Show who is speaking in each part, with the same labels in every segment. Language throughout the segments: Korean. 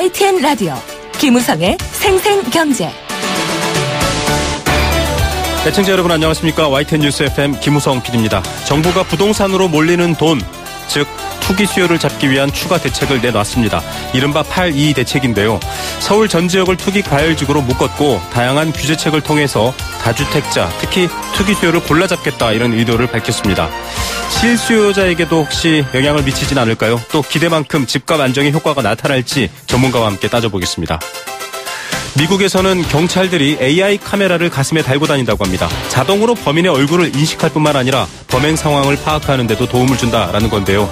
Speaker 1: YTN 라디오 김우성의 생생경제.
Speaker 2: 시청자 여러분 안녕하십니까. YTN 뉴스 FM 김우성 PD입니다. 정부가 부동산으로 몰리는 돈, 즉 투기 수요를 잡기 위한 추가 대책을 내놨습니다. 이른바 8.2 대책인데요. 서울 전 지역을 투기 과열지구로 묶었고 다양한 규제책을 통해서 다주택자, 특히 투기 수요를 골라잡겠다 이런 의도를 밝혔습니다. 실수요자에게도 혹시 영향을 미치진 않을까요? 또 기대만큼 집값 안정의 효과가 나타날지 전문가와 함께 따져보겠습니다. 미국에서는 경찰들이 AI 카메라를 가슴에 달고 다닌다고 합니다. 자동으로 범인의 얼굴을 인식할 뿐만 아니라 범행 상황을 파악하는 데도 도움을 준다라는 건데요.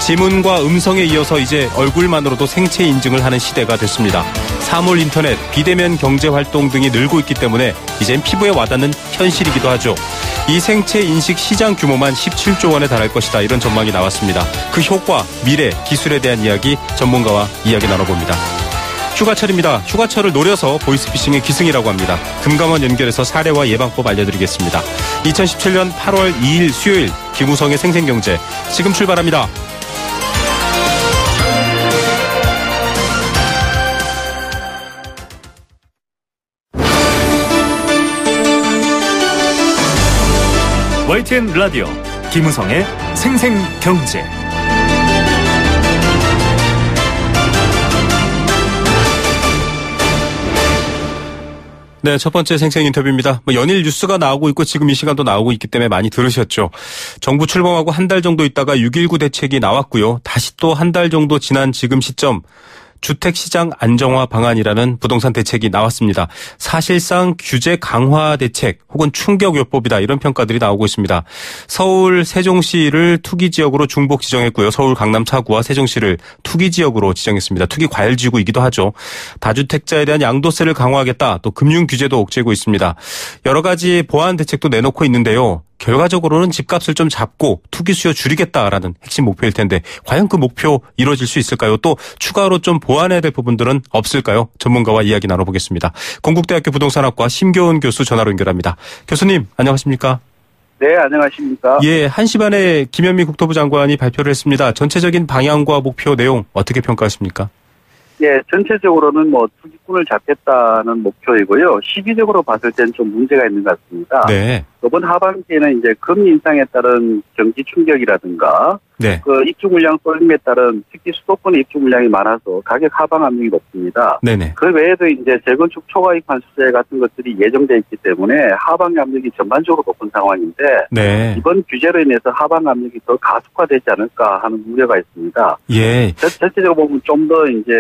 Speaker 2: 지문과 음성에 이어서 이제 얼굴만으로도 생체 인증을 하는 시대가 됐습니다. 사물 인터넷, 비대면 경제활동 등이 늘고 있기 때문에 이젠 피부에 와닿는 현실이기도 하죠. 이 생체 인식 시장 규모만 17조 원에 달할 것이다. 이런 전망이 나왔습니다. 그 효과, 미래, 기술에 대한 이야기 전문가와 이야기 나눠봅니다. 휴가철입니다. 휴가철을 노려서 보이스피싱의 기승이라고 합니다. 금감원 연결해서 사례와 예방법 알려드리겠습니다. 2017년 8월 2일 수요일 김우성의 생생경제 지금 출발합니다.
Speaker 3: YTN 라디오 김우성의 생생경제.
Speaker 2: 네, 첫 번째 생생 인터뷰입니다. 연일 뉴스가 나오고 있고 지금 이 시간도 나오고 있기 때문에 많이 들으셨죠. 정부 출범하고 한 달 정도 있다가 6.19 대책이 나왔고요. 다시 또 한 달 정도 지난 지금 시점 주택시장 안정화 방안이라는 부동산 대책이 나왔습니다. 사실상 규제 강화 대책 혹은 충격요법이다 이런 평가들이 나오고 있습니다. 서울 세종시를 투기지역으로 중복 지정했고요. 서울 강남 4구와 세종시를 투기지역으로 지정했습니다. 투기 과열지구이기도 하죠. 다주택자에 대한 양도세를 강화하겠다. 또 금융 규제도 옥죄고 있습니다. 여러 가지 보완 대책도 내놓고 있는데요. 결과적으로는 집값을 좀 잡고 투기 수요 줄이겠다라는 핵심 목표일 텐데 과연 그 목표 이루어질 수 있을까요? 또 추가로 좀 보완해야 될 부분들은 없을까요? 전문가와 이야기 나눠보겠습니다. 건국대학교 부동산학과 심교훈 교수 전화로 연결합니다. 교수님 안녕하십니까?
Speaker 4: 네, 안녕하십니까?
Speaker 2: 예, 1시 반에 김현미 국토부 장관이 발표를 했습니다. 전체적인 방향과 목표 내용 어떻게 평가하십니까?
Speaker 4: 예, 전체적으로는 투기꾼을 잡겠다는 목표이고요. 시기적으로 봤을 땐 좀 문제가 있는 것 같습니다.
Speaker 2: 네.
Speaker 4: 이번 하반기에는 이제 금리 인상에 따른 경기 충격이라든가,
Speaker 2: 네.
Speaker 4: 그 입주 물량 쏠림에 따른 특히 수도권의 입주 물량이 많아서 가격 하방 압력이 높습니다.
Speaker 2: 네네.
Speaker 4: 그 외에도 이제 재건축 초과이익 환수세 같은 것들이 예정돼 있기 때문에 하방 압력이 전반적으로 높은 상황인데,
Speaker 2: 네.
Speaker 4: 이번 규제로 인해서 하방 압력이 더 가속화되지 않을까 하는 우려가 있습니다.
Speaker 2: 예.
Speaker 4: 전체적으로 보면 좀 더 이제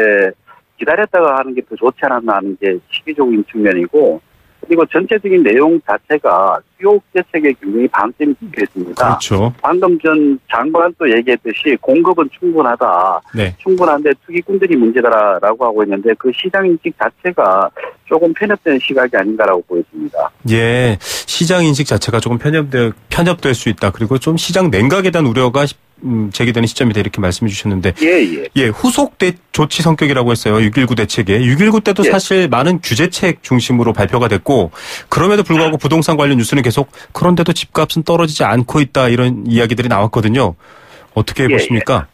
Speaker 4: 기다렸다가 하는 게 더 좋지 않았나 하는 게 시기적인 측면이고, 그리고 전체적인 내용 자체가 수요 대책에 굉장히 방점이 찍혀 있습니다.
Speaker 2: 그렇죠.
Speaker 4: 방금 전 장관도 얘기했듯이 공급은 충분하다.
Speaker 2: 네.
Speaker 4: 충분한데 투기꾼들이 문제다라고 하고 있는데 그 시장 인식 자체가 조금 편협된 시각이 아닌가라고 보여집니다.
Speaker 2: 예, 시장 인식 자체가 조금 편협될 수 있다. 그리고 좀 시장 냉각에 대한 우려가 제기되는 시점이다 이렇게 말씀해 주셨는데 예, 후속 조치 성격이라고 했어요. 6.19 대책에. 6.19 때도 사실 많은 규제책 중심으로 발표가 됐고 그럼에도 불구하고 부동산 관련 뉴스는 계속 그런데도 집값은 떨어지지 않고 있다 이런 이야기들이 나왔거든요. 어떻게 보십니까?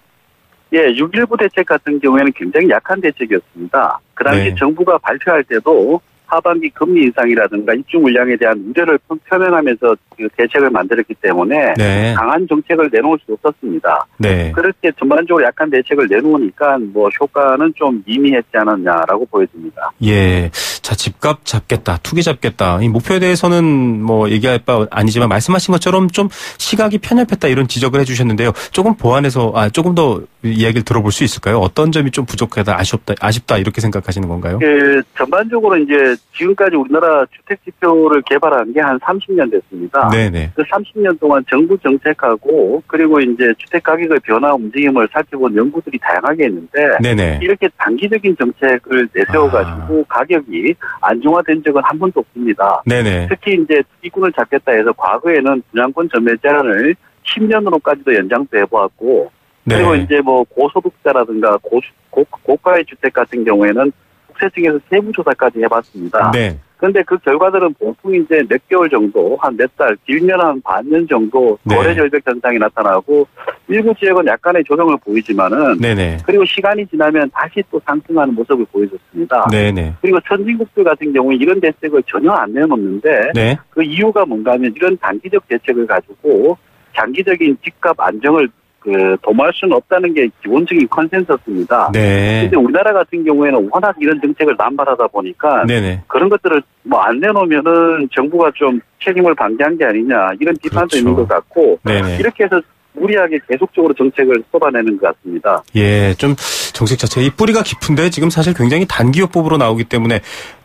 Speaker 4: 예, 6.19 대책 같은 경우에는 굉장히 약한 대책이었습니다. 그 당시 정부가 발표할 때도 하반기 금리 인상이라든가 입주 물량에 대한 우려를 표명하면서 그 대책을 만들었기 때문에 강한 정책을 내놓을 수 없었습니다. 그렇게 전반적으로 약한 대책을 내놓으니까 효과는 좀 미미했지 않았냐라고 보여집니다.
Speaker 2: 예, 자 집값 잡겠다, 투기 잡겠다. 이 목표에 대해서는 얘기할 바 아니지만 말씀하신 것처럼 좀 시각이 편협했다 이런 지적을 해주셨는데요. 조금 보완해서 조금 더 이야기를 들어볼 수 있을까요? 어떤 점이 좀 부족하다, 아쉽다 이렇게 생각하시는 건가요?
Speaker 4: 전반적으로 이제 지금까지 우리나라 주택 지표를 개발한 게 한 30년 됐습니다.
Speaker 2: 네네.
Speaker 4: 그 30년 동안 정부 정책하고 그리고 이제 주택 가격의 변화 움직임을 살펴본 연구들이 다양하게 있는데
Speaker 2: 네네.
Speaker 4: 이렇게 단기적인 정책을 내세워가지고 가격이 안정화된 적은 한 번도 없습니다.
Speaker 2: 네네.
Speaker 4: 특히 이제 투기꾼을 잡겠다 해서 과거에는 분양권 전매 제한을 10년으로까지도 연장도 해보았고 그리고 이제 고소득자라든가 고가의 주택 같은 경우에는 국세청에서 세부조사까지 해봤습니다. 그런데 그 결과들은 보통 이제 몇 개월 정도, 한 몇 달, 길면 한 반년 정도
Speaker 2: 네.
Speaker 4: 거래 절벽 현상이 나타나고 일부 지역은 약간의 조정을 보이지만은
Speaker 2: 네네.
Speaker 4: 그리고 시간이 지나면 다시 또 상승하는 모습을 보여줬습니다.
Speaker 2: 네네.
Speaker 4: 그리고 선진국들 같은 경우에 이런 대책을 전혀 안 내놓는데
Speaker 2: 네.
Speaker 4: 그 이유가 뭔가 하면 이런 단기적 대책을 가지고 장기적인 집값 안정을 도모할 수는 없다는 게 기본적인 컨센서스입니다.
Speaker 2: 네.
Speaker 4: 근데 우리나라 같은 경우에는 워낙 이런 정책을 남발하다 보니까
Speaker 2: 네네.
Speaker 4: 그런 것들을 뭐 안 내놓으면은 정부가 좀 책임을 방기한 게 아니냐 이런 비판도
Speaker 2: 그렇죠.
Speaker 4: 있는 것 같고
Speaker 2: 네네.
Speaker 4: 이렇게 해서 무리하게 계속적으로 정책을 쏟아내는 것 같습니다.
Speaker 2: 예, 좀 정책 자체 이 뿌리가 깊은데 지금 사실 굉장히 단기요법으로 나오기 때문에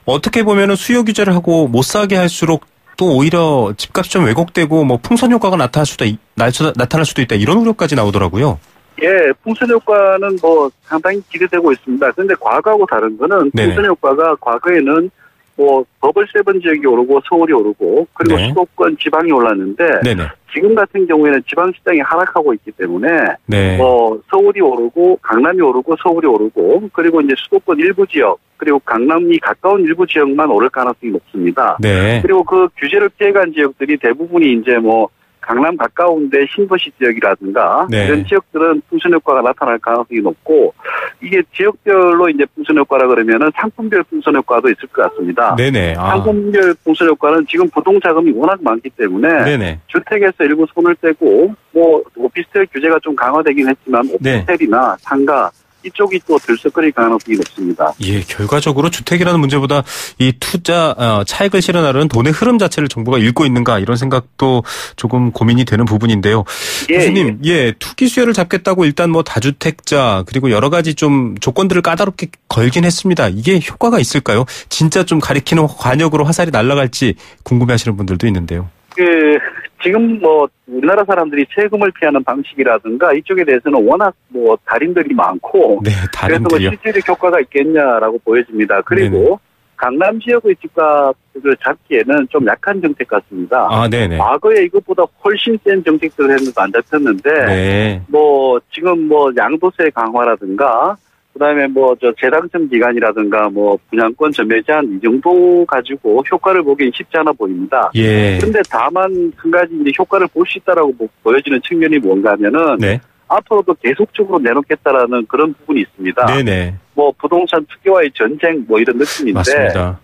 Speaker 2: 어떻게 보면은 수요 규제를 하고 못 사게 할수록 또 오히려 집값이 좀 왜곡되고 뭐 풍선 효과가 나타날 수도 있다 이런 우려까지 나오더라고요.
Speaker 4: 예, 풍선 효과는 뭐 상당히 기대되고 있습니다. 그런데 과거하고 다른 거는
Speaker 2: 네네.
Speaker 4: 풍선 효과가 과거에는 뭐 버블7 지역이 오르고 서울이 오르고 그리고
Speaker 2: 네.
Speaker 4: 수도권 지방이 올랐는데
Speaker 2: 네네.
Speaker 4: 지금 같은 경우에는 지방 시장이 하락하고 있기 때문에
Speaker 2: 네.
Speaker 4: 서울이 오르고 강남이 오르고 서울이 오르고 그리고 이제 수도권 일부 지역 그리고 강남이 가까운 일부 지역만 오를 가능성이 높습니다.
Speaker 2: 네.
Speaker 4: 그리고 그 규제를 피해간 지역들이 대부분이 이제 뭐 강남 가까운데 신도시 지역이라든가
Speaker 2: 네.
Speaker 4: 이런 지역들은 풍선 효과가 나타날 가능성이 높고 이게 지역별로 이제 풍선 효과라 그러면은 상품별 풍선 효과도 있을 것 같습니다.
Speaker 2: 네네.
Speaker 4: 상품별 풍선 효과는 지금 부동 자금이 워낙 많기 때문에
Speaker 2: 네네.
Speaker 4: 주택에서 일부 손을 떼고 뭐 오피스텔 규제가 좀 강화되긴 했지만 오피스텔이나 상가 이쪽이 또 들썩거릴 가능성이 높습니다.
Speaker 2: 예, 결과적으로 주택이라는 문제보다 이 투자 차익을 실현하려는 돈의 흐름 자체를 정부가 읽고 있는가 이런 생각도 조금 고민이 되는 부분인데요. 교수님, 투기 수요를 잡겠다고 일단 뭐 다주택자 그리고 여러 가지 좀 조건들을 까다롭게 걸긴 했습니다. 이게 효과가 있을까요? 진짜 좀 가리키는 관역으로 화살이 날아갈지 궁금해하시는 분들도 있는데요.
Speaker 4: 지금 뭐 우리나라 사람들이 세금을 피하는 방식이라든가 이쪽에 대해서는 워낙 뭐 달인들이 많고
Speaker 2: 네,
Speaker 4: 그래서 뭐 실질적 효과가 있겠냐라고 보여집니다. 그리고
Speaker 2: 네네.
Speaker 4: 강남 지역의 집값을 잡기에는 좀 약한 정책 같습니다.
Speaker 2: 아, 네네.
Speaker 4: 과거에 이것보다 훨씬 센 정책들을 했는데 안 잡혔는데
Speaker 2: 네.
Speaker 4: 뭐 지금 뭐 양도세 강화라든가 그다음에 뭐 재당첨 기간이라든가 뭐 분양권 전매 제한 이 정도 가지고 효과를 보기엔 쉽지 않아 보입니다.
Speaker 2: 예.
Speaker 4: 그런데 다만 한 가지 이제 효과를 볼 수 있다라고 보여지는 측면이 뭔가 하면은
Speaker 2: 네.
Speaker 4: 앞으로도 계속적으로 내놓겠다라는 그런 부분이 있습니다.
Speaker 2: 네네.
Speaker 4: 뭐 부동산 투기와의 전쟁 뭐 이런 느낌인데.
Speaker 2: 맞습니다.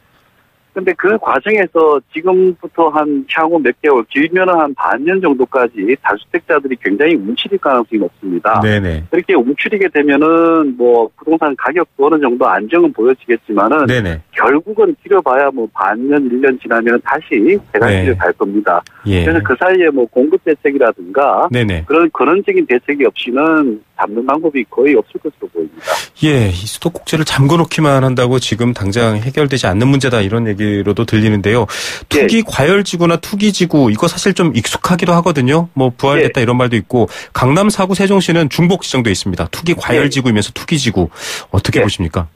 Speaker 4: 근데 그 과정에서 지금부터 한 향후 몇 개월, 길면 한 반년 정도까지 다주택자들이 굉장히 움츠릴 가능성이 높습니다.
Speaker 2: 네네.
Speaker 4: 그렇게 움츠리게 되면은 뭐 부동산 가격도 어느 정도 안정은 보여지겠지만은
Speaker 2: 네네.
Speaker 4: 결국은 길어봐야 뭐 반년, 1년 지나면 다시 대단지를 갈 겁니다.
Speaker 2: 예.
Speaker 4: 그래서 그 사이에 뭐 공급 대책이라든가
Speaker 2: 네네.
Speaker 4: 그런 근원적인 대책이 없이는 잡는 방법이 거의 없을 것으로 보입니다.
Speaker 2: 예, 이 수도꼭지를 잠궈놓기만 한다고 지금 당장 해결되지 않는 문제다 이런 얘기로도 들리는데요. 투기 과열지구나 투기지구 이거 사실 좀 익숙하기도 하거든요. 뭐 부활됐다 이런 말도 있고 강남 4구 세종시는 중복 지정돼 있습니다. 투기 과열지구이면서 투기지구 어떻게 보십니까?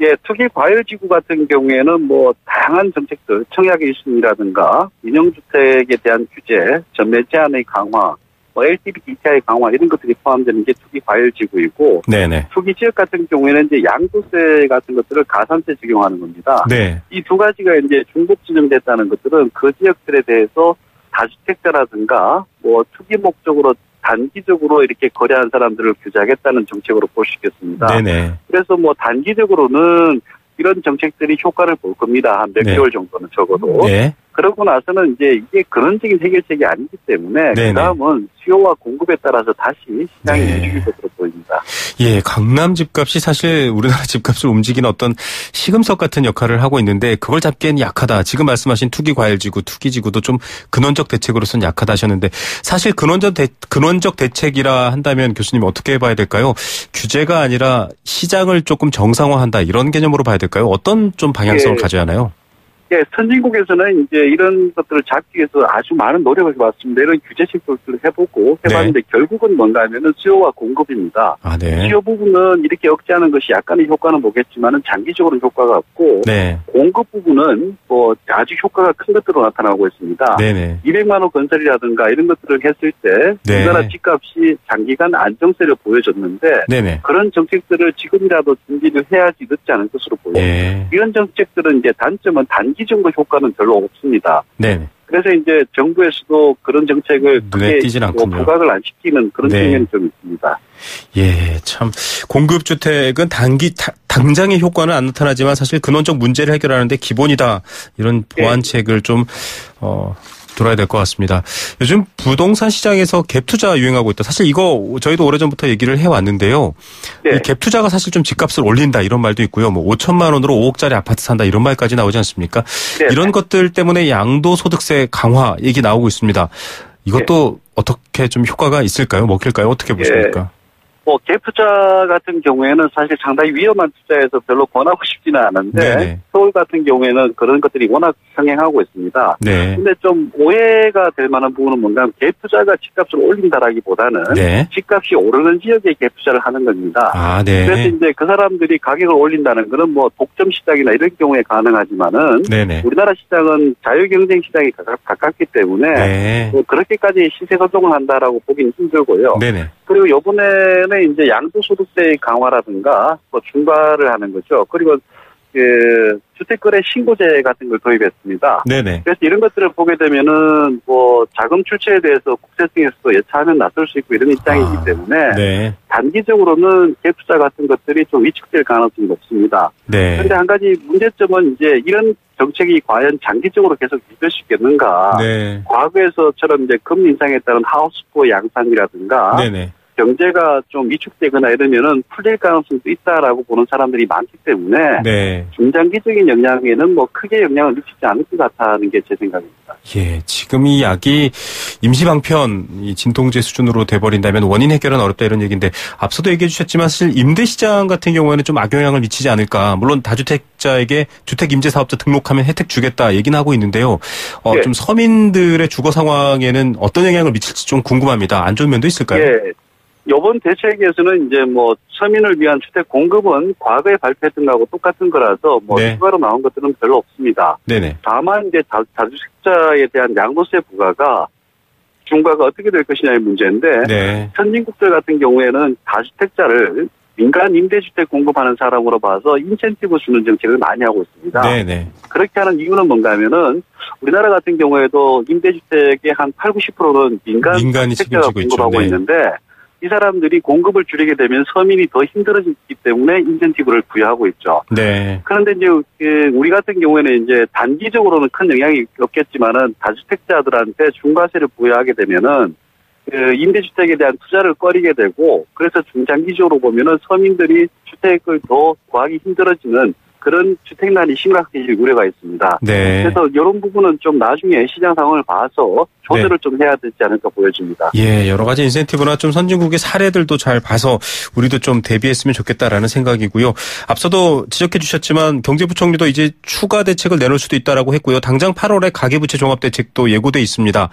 Speaker 4: 예, 투기 과열지구 같은 경우에는 뭐 다양한 정책들, 청약 1순위라든가 민영주택에 대한 규제, 전매 제한의 강화, 뭐 LTV DTI 강화 이런 것들이 포함되는 게 투기 과열지구이고,
Speaker 2: 네네.
Speaker 4: 투기 지역 같은 경우에는 이제 양도세 같은 것들을 가산세 적용하는 겁니다.
Speaker 2: 네.
Speaker 4: 이 두 가지가 이제 중복 지정됐다는 것들은 그 지역들에 대해서 다주택자라든가 뭐 투기 목적으로 단기적으로 이렇게 거래한 사람들을 규제하겠다는 정책으로 볼 수 있겠습니다.
Speaker 2: 네네.
Speaker 4: 그래서 뭐 단기적으로는 이런 정책들이 효과를 볼 겁니다. 한 몇 개월 정도는 적어도.
Speaker 2: 네.
Speaker 4: 그러고 나서는 이제 이게 근원적인 해결책이 아니기 때문에
Speaker 2: 네네.
Speaker 4: 그다음은 수요와 공급에 따라서 다시 시장이 움직일 것으로 보입니다.
Speaker 2: 예, 강남 집값이 사실 우리나라 집값을 움직이는 어떤 시금석 같은 역할을 하고 있는데 그걸 잡기엔 약하다. 지금 말씀하신 투기 과열지구, 투기지구도 좀 근원적 대책으로서는 약하다 하셨는데 사실 근원적 대책이라 한다면 교수님 어떻게 봐야 될까요? 규제가 아니라 시장을 조금 정상화한다 이런 개념으로 봐야 될까요? 어떤 좀 방향성을 가져야 하나요?
Speaker 4: 예, 선진국에서는 이제 이런 것들을 잡기 위해서 아주 많은 노력을 해왔습니다. 이런 규제 시도를 해보고 해봤는데 결국은 뭔가 하면은 수요와 공급입니다.
Speaker 2: 아, 네.
Speaker 4: 수요 부분은 이렇게 억제하는 것이 약간의 효과는 보겠지만은 장기적으로는 효과가 없고
Speaker 2: 네.
Speaker 4: 공급 부분은 뭐 아주 효과가 큰 것으로 나타나고 있습니다.
Speaker 2: 네네.
Speaker 4: 200만 원 건설이라든가 이런 것들을 했을 때
Speaker 2: 네.
Speaker 4: 우리나라 집값이 장기간 안정세를 보여줬는데
Speaker 2: 네네.
Speaker 4: 그런 정책들을 지금이라도 준비를 해야지 늦지 않을 것으로 보여요.
Speaker 2: 예.
Speaker 4: 이런 정책들은 이제 단점은 단기 단기적으로 효과는 별로 없습니다.
Speaker 2: 네.
Speaker 4: 그래서 이제 정부에서도 그런 정책을
Speaker 2: 눈에 띄진 않군요.
Speaker 4: 부각을 안 시키는 그런 측면이 좀 있습니다.
Speaker 2: 예, 참 공급주택은 당장의 효과는 안 나타나지만 사실 근원적 문제를 해결하는데 기본이다. 이런 보완책을 좀 들어야 될 것 같습니다. 요즘 부동산 시장에서 갭 투자 유행하고 있다. 사실 이거 저희도 오래전부터 얘기를 해왔는데요. 이 갭 투자가 사실 좀 집값을 올린다 이런 말도 있고요. 뭐 5천만 원으로 5억짜리 아파트 산다 이런 말까지 나오지 않습니까? 이런 것들 때문에 양도소득세 강화 얘기 나오고 있습니다. 이것도 어떻게 좀 효과가 있을까요? 먹힐까요? 어떻게 보십니까?
Speaker 4: 갭 투자 같은 경우에는 사실 상당히 위험한 투자에서 별로 권하고 싶지는 않은데 서울 같은 경우에는 그런 것들이 워낙 상행하고 있습니다. 근데 좀 오해가 될 만한 부분은 뭔가 갭 투자가 집값을 올린다라기보다는 집값이 오르는 지역에 갭 투자를 하는 겁니다. 그래서 이제 그 사람들이 가격을 올린다는 거는 뭐 독점 시장이나 이런 경우에 가능하지만은 우리나라 시장은 자유 경쟁 시장이 가깝기 때문에 뭐 그렇게까지 시세 조정을 한다라고 보기는 힘들고요. 그리고 이번에는 이제 양도소득세 강화라든가 뭐 중과를 하는 거죠. 그리고 주택거래 신고제 같은 걸 도입했습니다. 그래서 이런 것들을 보게 되면은 뭐 자금 출처에 대해서 국세청에서도 예차하면 나설 수 있고 이런 입장이기 때문에 단기적으로는 갭 투자 같은 것들이 좀 위축될 가능성이 높습니다. 그런데 한 가지 문제점은 이제 이런 정책이 과연 장기적으로 계속 유지될 수 있겠는가? 과거에서처럼 이제 금리 인상에 따른 하우스포 양상이라든가 경제가 좀 위축되거나 이러면은 풀릴 가능성도 있다라고 보는 사람들이 많기 때문에 중장기적인 영향에는 뭐 크게 영향을 미치지 않을 것 같다는 게 제 생각입니다.
Speaker 2: 예, 지금 이 약이 임시방편, 이 진통제 수준으로 돼버린다면 원인 해결은 어렵다 이런 얘기인데 앞서도 얘기해 주셨지만 사실 임대시장 같은 경우에는 좀 악영향을 미치지 않을까. 물론 다주택자에게 주택임대사업자 등록하면 혜택 주겠다 얘기는 하고 있는데요. 좀 서민들의 주거 상황에는 어떤 영향을 미칠지 좀 궁금합니다. 안 좋은 면도 있을까요?
Speaker 4: 이번 대책에서는 이제 뭐 서민을 위한 주택 공급은 과거에 발표했던 거하고 똑같은 거라서 뭐 추가로 나온 것들은 별로 없습니다. 다만 이제 다주택자에 대한 양도세 부과가 중과가 어떻게 될 것이냐의 문제인데 선진국들 같은 경우에는 다주택자를 민간 임대주택 공급하는 사람으로 봐서 인센티브 주는 정책을 많이 하고 있습니다. 그렇게 하는 이유는 뭔가 하면은 우리나라 같은 경우에도 임대주택의 한 80~90%는 민간이 주택자가 공급하고 있는데 이 사람들이 공급을 줄이게 되면 서민이 더 힘들어지기 때문에 인센티브를 부여하고 있죠. 그런데 이제 우리 같은 경우에는 이제 단기적으로는 큰 영향이 없겠지만은 다주택자들한테 중과세를 부여하게 되면은 임대주택에 대한 투자를 꺼리게 되고 그래서 중장기적으로 보면은 서민들이 주택을 더 구하기 힘들어지는 그런 주택난이 심각해질 우려가 있습니다. 그래서 이런 부분은 좀 나중에 시장 상황을 봐서 조절을 좀 해야 되지 않을까 보여집니다.
Speaker 2: 여러 가지 인센티브나 좀 선진국의 사례들도 잘 봐서 우리도 좀 대비했으면 좋겠다라는 생각이고요. 앞서도 지적해 주셨지만 경제부총리도 이제 추가 대책을 내놓을 수도 있다라고 했고요. 당장 8월에 가계부채 종합대책도 예고돼 있습니다.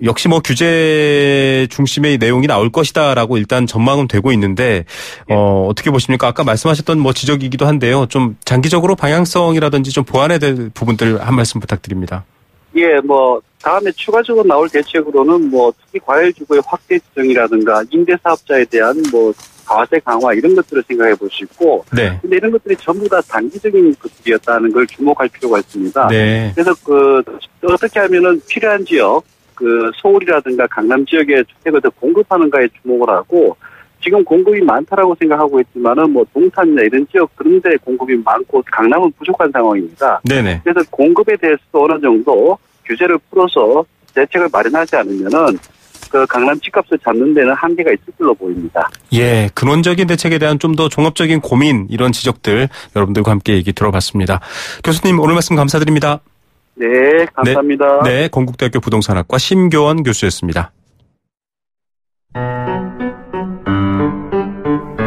Speaker 2: 역시 뭐 규제 중심의 내용이 나올 것이다라고 일단 전망은 되고 있는데 어떻게 보십니까? 아까 말씀하셨던 뭐 지적이기도 한데요. 좀 장기적으로 방향성이라든지 좀 보완해야 될 부분들 한 말씀 부탁드립니다.
Speaker 4: 뭐 다음에 추가적으로 나올 대책으로는 뭐 특히 과열주거의 확대 지정이라든가 임대사업자에 대한 뭐 과세 강화 이런 것들을 생각해 볼 수 있고 근데 이런 것들이 전부 다 단기적인 것들이었다는 걸 주목할 필요가 있습니다. 그래서 어떻게 하면은 필요한 지역 서울이라든가 강남 지역에 주택을 더 공급하는가에 주목을 하고 지금 공급이 많다라고 생각하고 있지만은 뭐 동탄이나 이런 지역 그런 데 공급이 많고 강남은 부족한 상황입니다. 그래서 공급에 대해서도 어느 정도 규제를 풀어서 대책을 마련하지 않으면은 그 강남 집값을 잡는 데는 한계가 있을 걸로 보입니다.
Speaker 2: 근원적인 대책에 대한 좀 더 종합적인 고민 이런 지적들 여러분들과 함께 얘기 들어봤습니다. 교수님 오늘 말씀 감사드립니다.
Speaker 4: 감사합니다.
Speaker 2: 건국대학교 부동산학과 심교원 교수였습니다.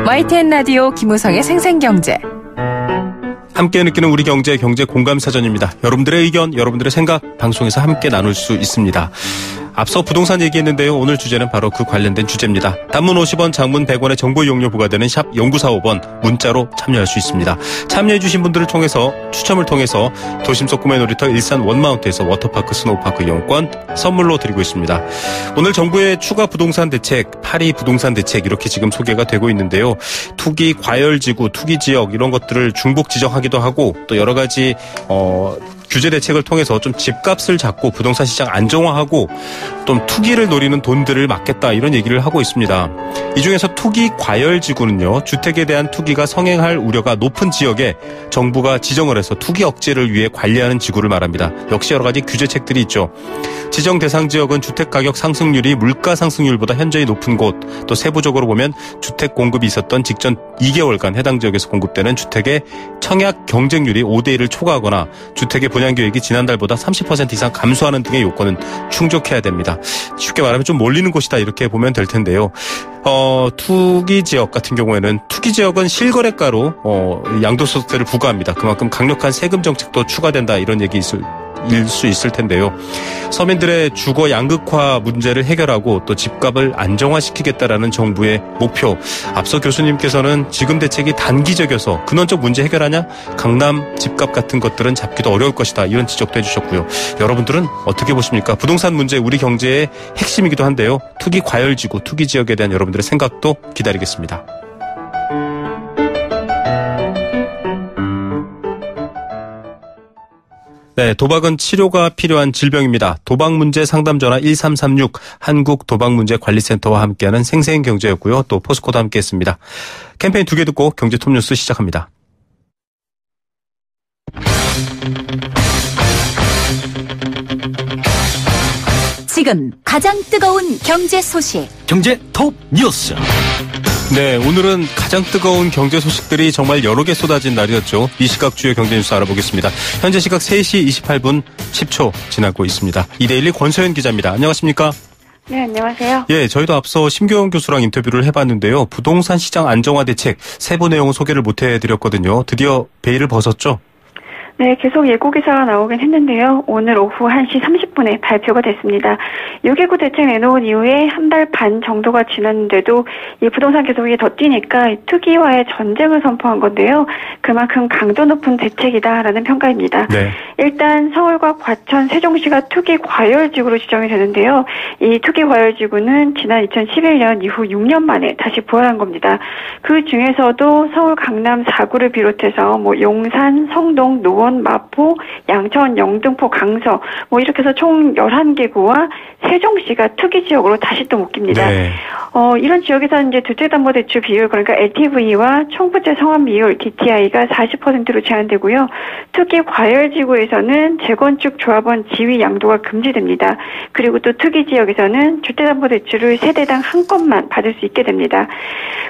Speaker 1: YTN 라디오 김우성의 생생경제.
Speaker 2: 함께 느끼는 우리 경제 공감사전입니다. 여러분들의 의견, 여러분들의 생각 방송에서 함께 나눌 수 있습니다. 앞서 부동산 얘기했는데요. 오늘 주제는 바로 그 관련된 주제입니다. 단문 50원, 장문 100원의 정보 이용료 부과되는 샵 0945번 문자로 참여할 수 있습니다. 참여해 주신 분들을 통해서 추첨을 통해서 도심 속 꿈의 놀이터 일산 원마운트에서 워터파크 스노우파크 이용권 선물로 드리고 있습니다. 오늘 정부의 추가 부동산 대책, 파리 부동산 대책 이렇게 지금 소개가 되고 있는데요. 투기 과열지구, 투기 지역 이런 것들을 중복 지정하기도 하고 또 여러 가지 규제 대책을 통해서 좀 집값을 잡고 부동산 시장 안정화하고 좀 투기를 노리는 돈들을 막겠다 이런 얘기를 하고 있습니다. 이 중에서 투기 과열지구는요. 주택에 대한 투기가 성행할 우려가 높은 지역에 정부가 지정을 해서 투기 억제를 위해 관리하는 지구를 말합니다. 역시 여러 가지 규제책들이 있죠. 지정 대상 지역은 주택 가격 상승률이 물가 상승률보다 현저히 높은 곳, 또 세부적으로 보면 주택 공급이 있었던 직전 2개월간 해당 지역에서 공급되는 주택의 청약 경쟁률이 5대1을 초과하거나 주택의 분양 계획이 지난달보다 30% 이상 감소하는 등의 요건은 충족해야 됩니다. 쉽게 말하면 좀 몰리는 곳이다 이렇게 보면 될 텐데요. 투기 지역 같은 경우에는 투기 지역은 실거래가로 양도소득세를 부과합니다. 그만큼 강력한 세금 정책도 추가된다 이런 얘기 일 수 있을 텐데요. 서민들의 주거 양극화 문제를 해결하고 또 집값을 안정화시키겠다라는 정부의 목표. 앞서 교수님께서는 지금 대책이 단기적이어서 근원적 문제 해결하냐? 강남 집값 같은 것들은 잡기도 어려울 것이다. 이런 지적도 해주셨고요. 여러분들은 어떻게 보십니까? 부동산 문제 우리 경제의 핵심이기도 한데요. 투기 과열지구, 투기 지역에 대한 여러분들의 생각도 기다리겠습니다. 네, 도박은 치료가 필요한 질병입니다. 도박문제 상담전화 1336 한국도박문제관리센터와 함께하는 생생경제였고요. 또 포스코도 함께했습니다. 캠페인 2개 듣고 경제톱뉴스 시작합니다.
Speaker 5: 지금 가장 뜨거운 경제 소식.
Speaker 3: 경제 톱 뉴스.
Speaker 2: 네, 오늘은 가장 뜨거운 경제 소식들이 정말 여러 개 쏟아진 날이었죠. 이 시각 주요 경제 뉴스 알아보겠습니다. 현재 시각 3시 28분 10초 지나고 있습니다. 이데일리 권소연 기자입니다. 안녕하십니까?
Speaker 6: 네, 안녕하세요.
Speaker 2: 예, 저희도 앞서 심교영 교수랑 인터뷰를 해봤는데요. 부동산 시장 안정화 대책 세부 내용을 소개를 못 해드렸거든요. 드디어 베일을 벗었죠?
Speaker 6: 네, 계속 예고 기사가 나오긴 했는데요. 오늘 오후 1시 30분에 발표가 됐습니다. 6개국 대책 내놓은 이후에 한 달 반 정도가 지났는데도 이 부동산 계속 이게 더 뛰니까 투기와의 전쟁을 선포한 건데요. 그만큼 강도 높은 대책이다라는 평가입니다.
Speaker 2: 네.
Speaker 6: 일단 서울과 과천, 세종시가 투기 과열지구로 지정이 되는데요. 이 투기 과열지구는 지난 2011년 이후 6년 만에 다시 부활한 겁니다. 그 중에서도 서울 강남 4구를 비롯해서 용산, 성동, 노원, 마포, 양천, 영등포, 강서 이렇게 해서 총 11개 구와 세종시가 투기 지역으로 다시 또 묶입니다.
Speaker 2: 네.
Speaker 6: 이런 지역에서는 이제 주택담보대출 비율 그러니까 LTV와 총부채 상환 비율 DTI가 40%로 제한되고요. 투기 과열지구에서는 재건축 조합원 지위 양도가 금지됩니다. 그리고 또 투기 지역에서는 주택담보대출을 세대당 한 건만 받을 수 있게 됩니다.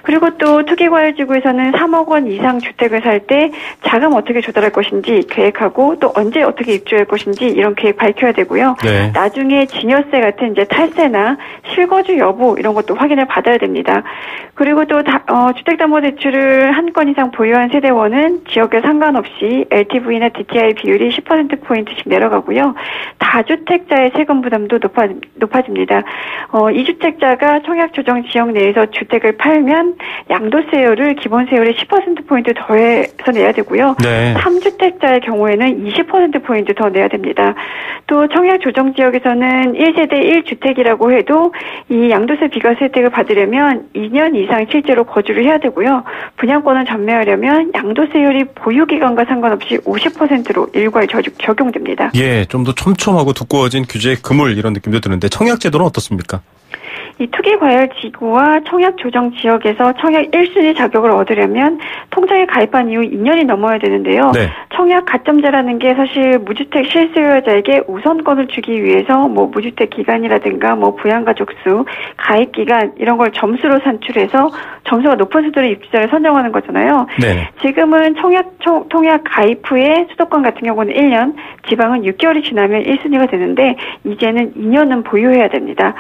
Speaker 6: 그리고 또 투기 과열지구에서는 3억 원 이상 주택을 살 때 자금 어떻게 조달할 것인지 계획하고 또 언제 어떻게 입주할 것인지 이런 계획 밝혀야 되고요.
Speaker 2: 네.
Speaker 6: 나중에 증여세 같은 이제 탈세나 실거주 여부 이런 것도 확인을 받아야 됩니다. 그리고 또 주택담보대출을 한 건 이상 보유한 세대원은 지역에 상관없이 LTV나 DTI 비율이 10%포인트씩 내려가고요. 다주택자의 세금 부담도 높아집니다. 2주택자가 청약조정 지역 내에서 주택을 팔면 양도세율을 기본세율의 10%포인트 더해서 내야 되고요.
Speaker 2: 네.
Speaker 6: 3주택자의 경우에는 20%포인트 더 내야 됩니다. 또 청약조정 지역에서는 1세대 1주택이라고 해도 이 양도세 비과세 혜택을 받으려면 2년 이상 실제로 거주를 해야 되고요. 분양권을 전매하려면 양도세율이 보유기간과 상관없이 50%로 일괄 적용됩니다.
Speaker 2: 예, 좀 더 촘촘하고 두꺼워진 규제의 그물 이런 느낌도 드는데 청약제도는 어떻습니까?
Speaker 6: 이 투기과열지구와 청약조정 지역에서 청약 1순위 자격을 얻으려면 통장에 가입한 이후 2년이 넘어야 되는데요.
Speaker 2: 네.
Speaker 6: 청약 가점제라는 게 사실 무주택 실수요자에게 우선권을 주기 위해서 무주택 기간이라든가 부양가족 수, 가입 기간 이런 걸 점수로 산출해서 점수가 높은 수들로 입주자를 선정하는 거잖아요.
Speaker 2: 네.
Speaker 6: 지금은 통약 가입 후에 수도권 같은 경우는 1년, 지방은 6개월이 지나면 1순위가 되는데 이제는 2년은 보유해야 됩니다.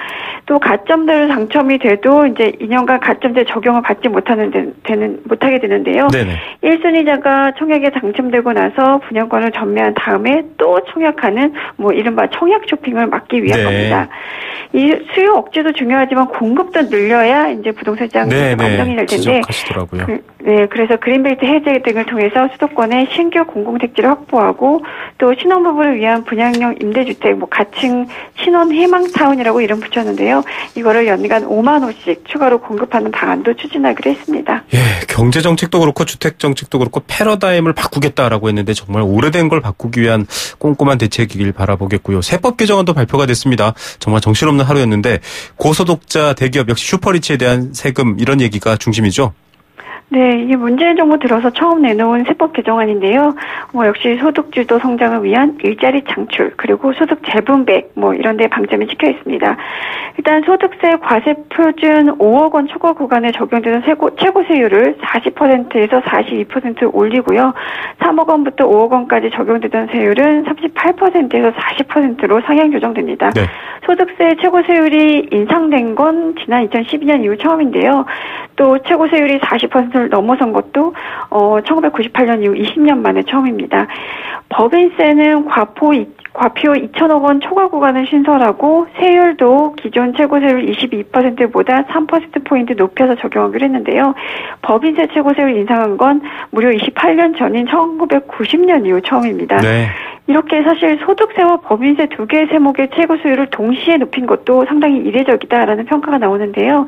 Speaker 6: 또 가점대로 당첨이 돼도 이제 2년간 가점제 적용을 받지 못하게 되는데요.
Speaker 2: 네네.
Speaker 6: 1순위자가 청약에 당첨되고 나서 분양권을 전매한 다음에 또 청약하는 이른바 청약 쇼핑을 막기 위한 겁니다. 이 수요 억제도 중요하지만 공급도 늘려야 이제 부동산 시장이 안정이 될 텐데.
Speaker 2: 지적하시더라고요.
Speaker 6: 네, 그래서 그린벨트 해제 등을 통해서 수도권에 신규 공공택지를 확보하고 또 신혼부부를 위한 분양형 임대주택, 가칭 신혼 희망타운이라고 이름 붙였는데요. 이거를 연간 5만 호씩 추가로 공급하는 방안도 추진하기로 했습니다.
Speaker 2: 예, 경제정책도 그렇고 주택정책도 그렇고 패러다임을 바꾸겠다라고 했는데 정말 오래된 걸 바꾸기 위한 꼼꼼한 대책이길 바라보겠고요. 세법 개정안도 발표가 됐습니다. 정말 정신없는 하루였는데 고소득자 대기업 역시 슈퍼리치에 대한 세금 이런 얘기가 중심이죠.
Speaker 6: 네, 이게 문재인 정부 들어서 처음 내놓은 세법 개정안인데요. 역시 소득주도 성장을 위한 일자리 창출, 그리고 소득 재분배, 이런 데 방점이 찍혀 있습니다. 일단 소득세 과세 표준 5억 원 초과 구간에 적용되는 최고 세율을 40%에서 42% 올리고요. 3억 원부터 5억 원까지 적용되던 세율은 38%에서 40%로 상향 조정됩니다. 네. 소득세 최고 세율이 인상된 건 지난 2012년 이후 처음인데요. 또 최고 세율이 40%를 넘어선 것도 1998년 이후 20년 만에 처음입니다. 법인세는 과표 2천억 원 초과 구간을 신설하고 세율도 기존 최고 세율 22%보다 3%포인트 높여서 적용하기로 했는데요. 법인세 최고 세율 인상한 건 무려 28년 전인 1990년 이후 처음입니다. 네. 이렇게 사실 소득세와 법인세 두 개의 세목의 최고 수율을 동시에 높인 것도 상당히 이례적이다라는 평가가 나오는데요.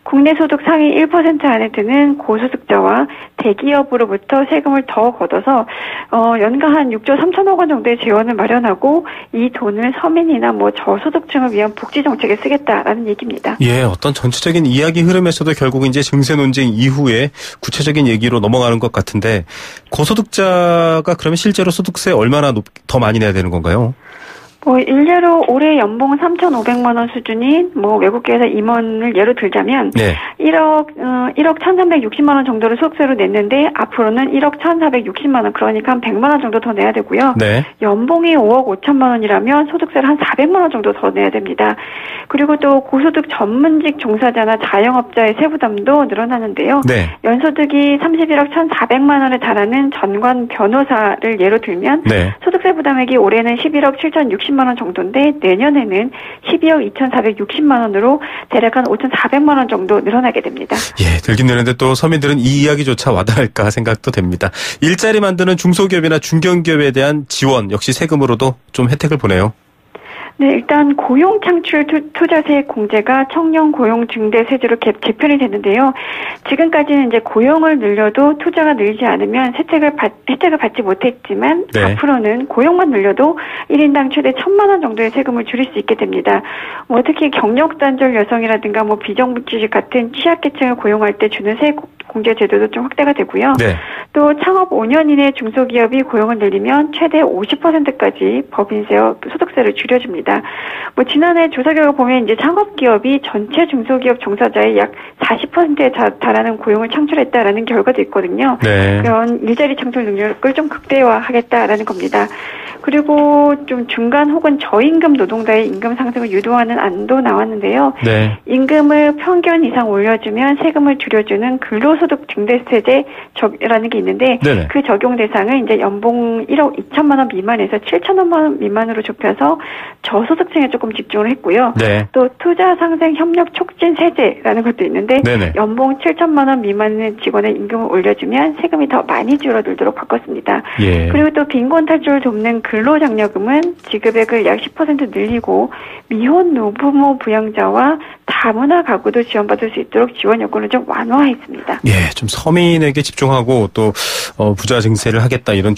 Speaker 6: 국내 소득 상위 1% 안에 드는 고소득자와 대기업으로부터 세금을 더 걷어서 연간 한 6조 3천억 원 정도의 재원을 마련하고 이 돈을 서민이나 저소득층을 위한 복지 정책에 쓰겠다라는 얘기입니다.
Speaker 2: 예, 어떤 전체적인 이야기 흐름에서도 결국 이제 증세 논쟁 이후에 구체적인 얘기로 넘어가는 것 같은데 고소득자가 그러면 실제로 소득세 얼마나 더 많이 내야 되는 건가요?
Speaker 6: 일례로 올해 연봉 3,500만 원 수준인 외국계에서 임원을 예로 들자면 네. 1억 1,360만 원 정도를 소득세로 냈는데 앞으로는 1억 1,460만 원, 그러니까 한 100만 원 정도 더 내야 되고요. 네. 연봉이 5억 5천만 원이라면 소득세를 한 400만 원 정도 더 내야 됩니다. 그리고 또 고소득 전문직 종사자나 자영업자의 세부담도 늘어나는데요. 네. 연소득이 31억 1,400만 원에 달하는 전관 변호사를 예로 들면 네. 소득세 부담액이 올해는 11억 7,060만 원 정도인데 내년에는 12억 2,460만 원으로 대략 한 5,400만 원 정도 늘어나게 됩니다.
Speaker 2: 예, 들긴 되는데 또 서민들은 이 이야기조차 와닿을까 생각도 됩니다. 일자리 만드는 중소기업이나 중견기업에 대한 지원 역시 세금으로도 좀 혜택을 보네요.
Speaker 6: 네, 일단 고용 창출 투자세 공제가 청년 고용 증대 세제로 개편이 됐는데요. 지금까지는 이제 고용을 늘려도 투자가 늘지 않으면 혜택을 받지 못했지만 네. 앞으로는 고용만 늘려도 1인당 최대 1,000만 원 정도의 세금을 줄일 수 있게 됩니다. 특히 경력 단절 여성이라든가 비정규직 같은 취약계층을 고용할 때 주는 세액 공제 제도도 좀 확대가 되고요. 네. 또 창업 5년 이내 중소기업이 고용을 늘리면 최대 50%까지 법인세와 소득세를 줄여줍니다. 지난해 조사 결과 보면 이제 창업기업이 전체 중소기업 종사자의 약 40%에 달하는 고용을 창출했다라는 결과도 있거든요. 네. 그런 일자리 창출 능력을 좀 극대화하겠다라는 겁니다. 그리고 좀 중간 혹은 저임금 노동자의 임금 상승을 유도하는 안도 나왔는데요. 네. 임금을 평균 이상 올려주면 세금을 줄여주는 근로소득 증대세제라는 게 있는데 네네. 그 적용 대상을 이제 연봉 1억 2천만 원 미만에서 7천만 원 미만으로 좁혀서 저소득층에 조금 집중을 했고요. 네. 또 투자 상생 협력 촉진 세제라는 것도 있는데 네네. 연봉 7천만 원 미만의 직원의 임금을 올려주면 세금이 더 많이 줄어들도록 바꿨습니다. 예. 그리고 또 빈곤 탈출을 돕는 근로장려금은 지급액을 약 10% 늘리고 미혼 노부모 부양자와 다문화 가구도 지원받을 수 있도록 지원 요건을 좀 완화했습니다.
Speaker 2: 예, 좀 서민에게 집중하고 또 부자 증세를 하겠다 이런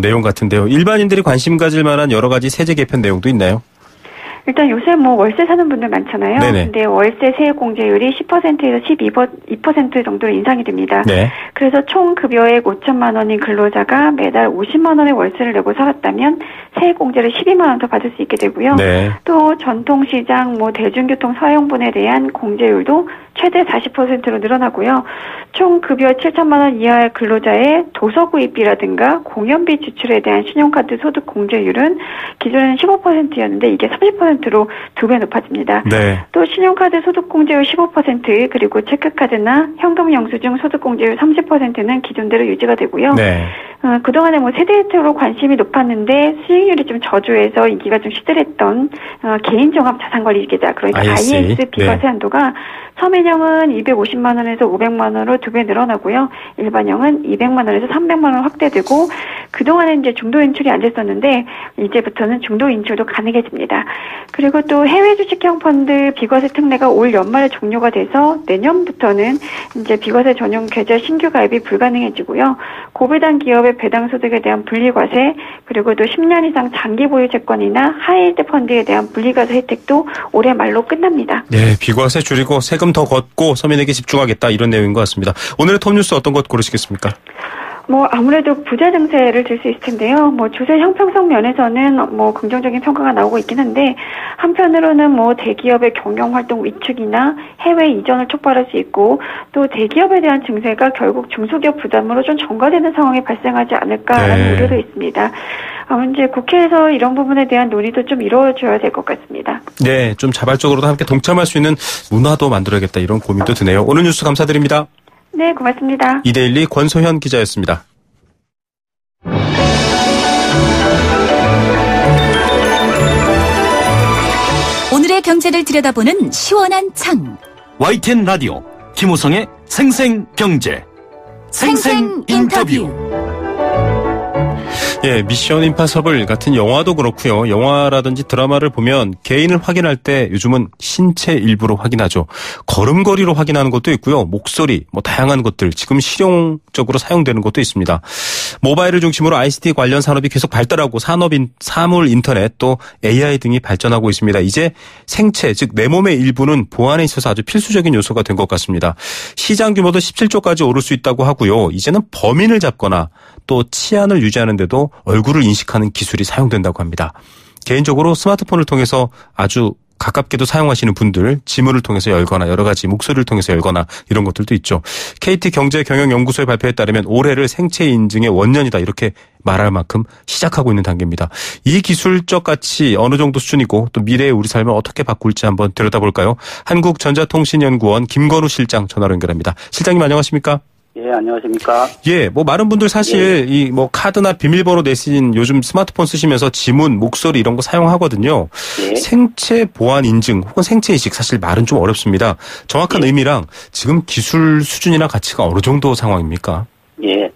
Speaker 2: 내용 같은데요. 일반인들이 관심 가질 만한 여러 가지 세제 개편 내용도 있나요?
Speaker 6: 일단 요새 월세 사는 분들 많잖아요. 네네. 근데 월세 세액 공제율이 10%에서 12% 정도로 인상이 됩니다. 네. 그래서 총 급여액 5천만 원인 근로자가 매달 50만 원의 월세를 내고 살았다면 세액 공제를 12만 원 더 받을 수 있게 되고요. 네. 또 전통시장, 대중교통 사용분에 대한 공제율도 최대 40%로 늘어나고요. 총 급여 7천만 원 이하의 근로자의 도서 구입비라든가 공연비 지출에 대한 신용카드 소득 공제율은 기존에는 15%였는데 이게 30%로 2배 높아집니다. 네. 또 신용카드 소득 공제율 15% 그리고 체크카드나 현금 영수증 소득 공제율 30%는 기존대로 유지가 되고요. 네. 그동안에 뭐 세대로 관심이 높았는데 수익률이 좀 저조해서 인기가 좀 시들했던 개인종합자산관리계좌, 그러니까 IS 비과세
Speaker 2: 네.
Speaker 6: 한도가 서민형은 250만 원에서 500만 원으로 2배 늘어나고요. 일반형은 200만 원에서 300만 원 확대되고, 그동안은 이제 중도 인출이 안 됐었는데 이제부터는 중도 인출도 가능해집니다. 그리고 또 해외 주식형 펀드 비과세 특례가 올 연말에 종료가 돼서 내년부터는 이제 비과세 전용 계좌 신규 가입이 불가능해지고요. 고배당 기업의 배당 소득에 대한 분리과세, 그리고 또 10년 이상 장기 보유 채권이나 하이힐드 펀드에 대한 분리과세 혜택도 올해 말로 끝납니다.
Speaker 2: 네, 비과세 줄이고 세금 더 걷고 서민에게 집중하겠다, 이런 내용인 것 같습니다. 오늘의 톱뉴스 어떤 것 고르시겠습니까?
Speaker 6: 아무래도 부자 증세를 들 수 있을 텐데요. 주세 형평성 면에서는 긍정적인 평가가 나오고 있긴 한데, 한편으로는 대기업의 경영 활동 위축이나 해외 이전을 촉발할 수 있고, 또 대기업에 대한 증세가 결국 중소기업 부담으로 좀 전가되는 상황이 발생하지 않을까라는 우려도 있습니다. 이제 국회에서 이런 부분에 대한 논의도 좀 이루어져야 될 것 같습니다.
Speaker 2: 네, 좀 자발적으로도 함께 동참할 수 있는 문화도 만들어야겠다, 이런 고민도 드네요. 오늘 뉴스 감사드립니다.
Speaker 6: 네, 고맙습니다.
Speaker 2: 이데일리 권소현 기자였습니다.
Speaker 5: 오늘의 경제를 들여다보는 시원한 창.
Speaker 3: YTN 라디오 김우성의 생생경제. 생생인터뷰.
Speaker 2: 예, 미션 임파서블 같은 영화도 그렇고요. 영화라든지 드라마를 보면 개인을 확인할 때 요즘은 신체 일부로 확인하죠. 걸음걸이로 확인하는 것도 있고요. 목소리, 다양한 것들 지금 실용적으로 사용되는 것도 있습니다. 모바일을 중심으로 ICT 관련 산업이 계속 발달하고 사물 인터넷 또 AI 등이 발전하고 있습니다. 이제 생체, 즉 내 몸의 일부는 보안에 있어서 아주 필수적인 요소가 된 것 같습니다. 시장 규모도 17조까지 오를 수 있다고 하고요. 이제는 범인을 잡거나 또 치안을 유지하는데도 얼굴을 인식하는 기술이 사용된다고 합니다. 개인적으로 스마트폰을 통해서 아주 가깝게도 사용하시는 분들, 지문을 통해서 열거나 여러 가지 목소리를 통해서 열거나 이런 것들도 있죠. KT경제경영연구소의 발표에 따르면 올해를 생체 인증의 원년이다, 이렇게 말할 만큼 시작하고 있는 단계입니다. 이 기술적 가치 어느 정도 수준이고 또 미래의 우리 삶을 어떻게 바꿀지 한번 들여다볼까요? 한국전자통신연구원 김건우 실장 전화로 연결합니다. 실장님 안녕하십니까?
Speaker 7: 예, 안녕하십니까?
Speaker 2: 예, 많은 분들 사실 카드나 비밀번호 내신 요즘 스마트폰 쓰시면서 지문, 목소리 이런 거 사용하거든요.
Speaker 7: 예.
Speaker 2: 생체 보안 인증 혹은 생체 인식, 사실 말은 좀 어렵습니다. 정확한 의미랑 지금 기술 수준이나 가치가 어느 정도 상황입니까?
Speaker 7: 예.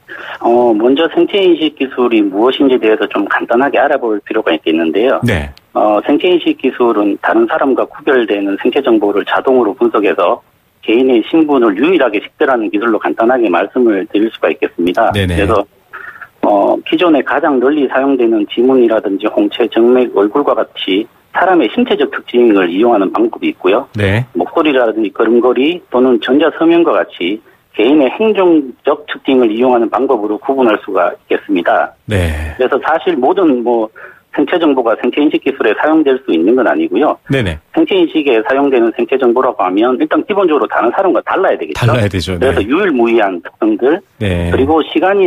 Speaker 7: 먼저 생체 인식 기술이 무엇인지에 대해서 좀 간단하게 알아볼 필요가 있겠는데요.
Speaker 2: 네.
Speaker 7: 생체 인식 기술은 다른 사람과 구별되는 생체 정보를 자동으로 분석해서 개인의 신분을 유일하게 식별하는 기술로 간단하게 말씀을 드릴 수가 있겠습니다.
Speaker 2: 네네.
Speaker 7: 그래서 기존에 가장 널리 사용되는 지문이라든지 홍채, 정맥, 얼굴과 같이 사람의 신체적 특징을 이용하는 방법이 있고요.
Speaker 2: 네.
Speaker 7: 목소리라든지 걸음걸이 또는 전자 서명과 같이 개인의 행정적 특징을 이용하는 방법으로 구분할 수가 있겠습니다.
Speaker 2: 네.
Speaker 7: 그래서 사실 모든 생체 정보가 생체 인식 기술에 사용될 수 있는 건 아니고요.
Speaker 2: 네네.
Speaker 7: 생체 인식에 사용되는 생체 정보라고 하면 일단 기본적으로 다른 사람과 달라야 되겠죠.
Speaker 2: 달라야 되죠. 네.
Speaker 7: 그래서 유일무이한 특성들,
Speaker 2: 네.
Speaker 7: 그리고 시간이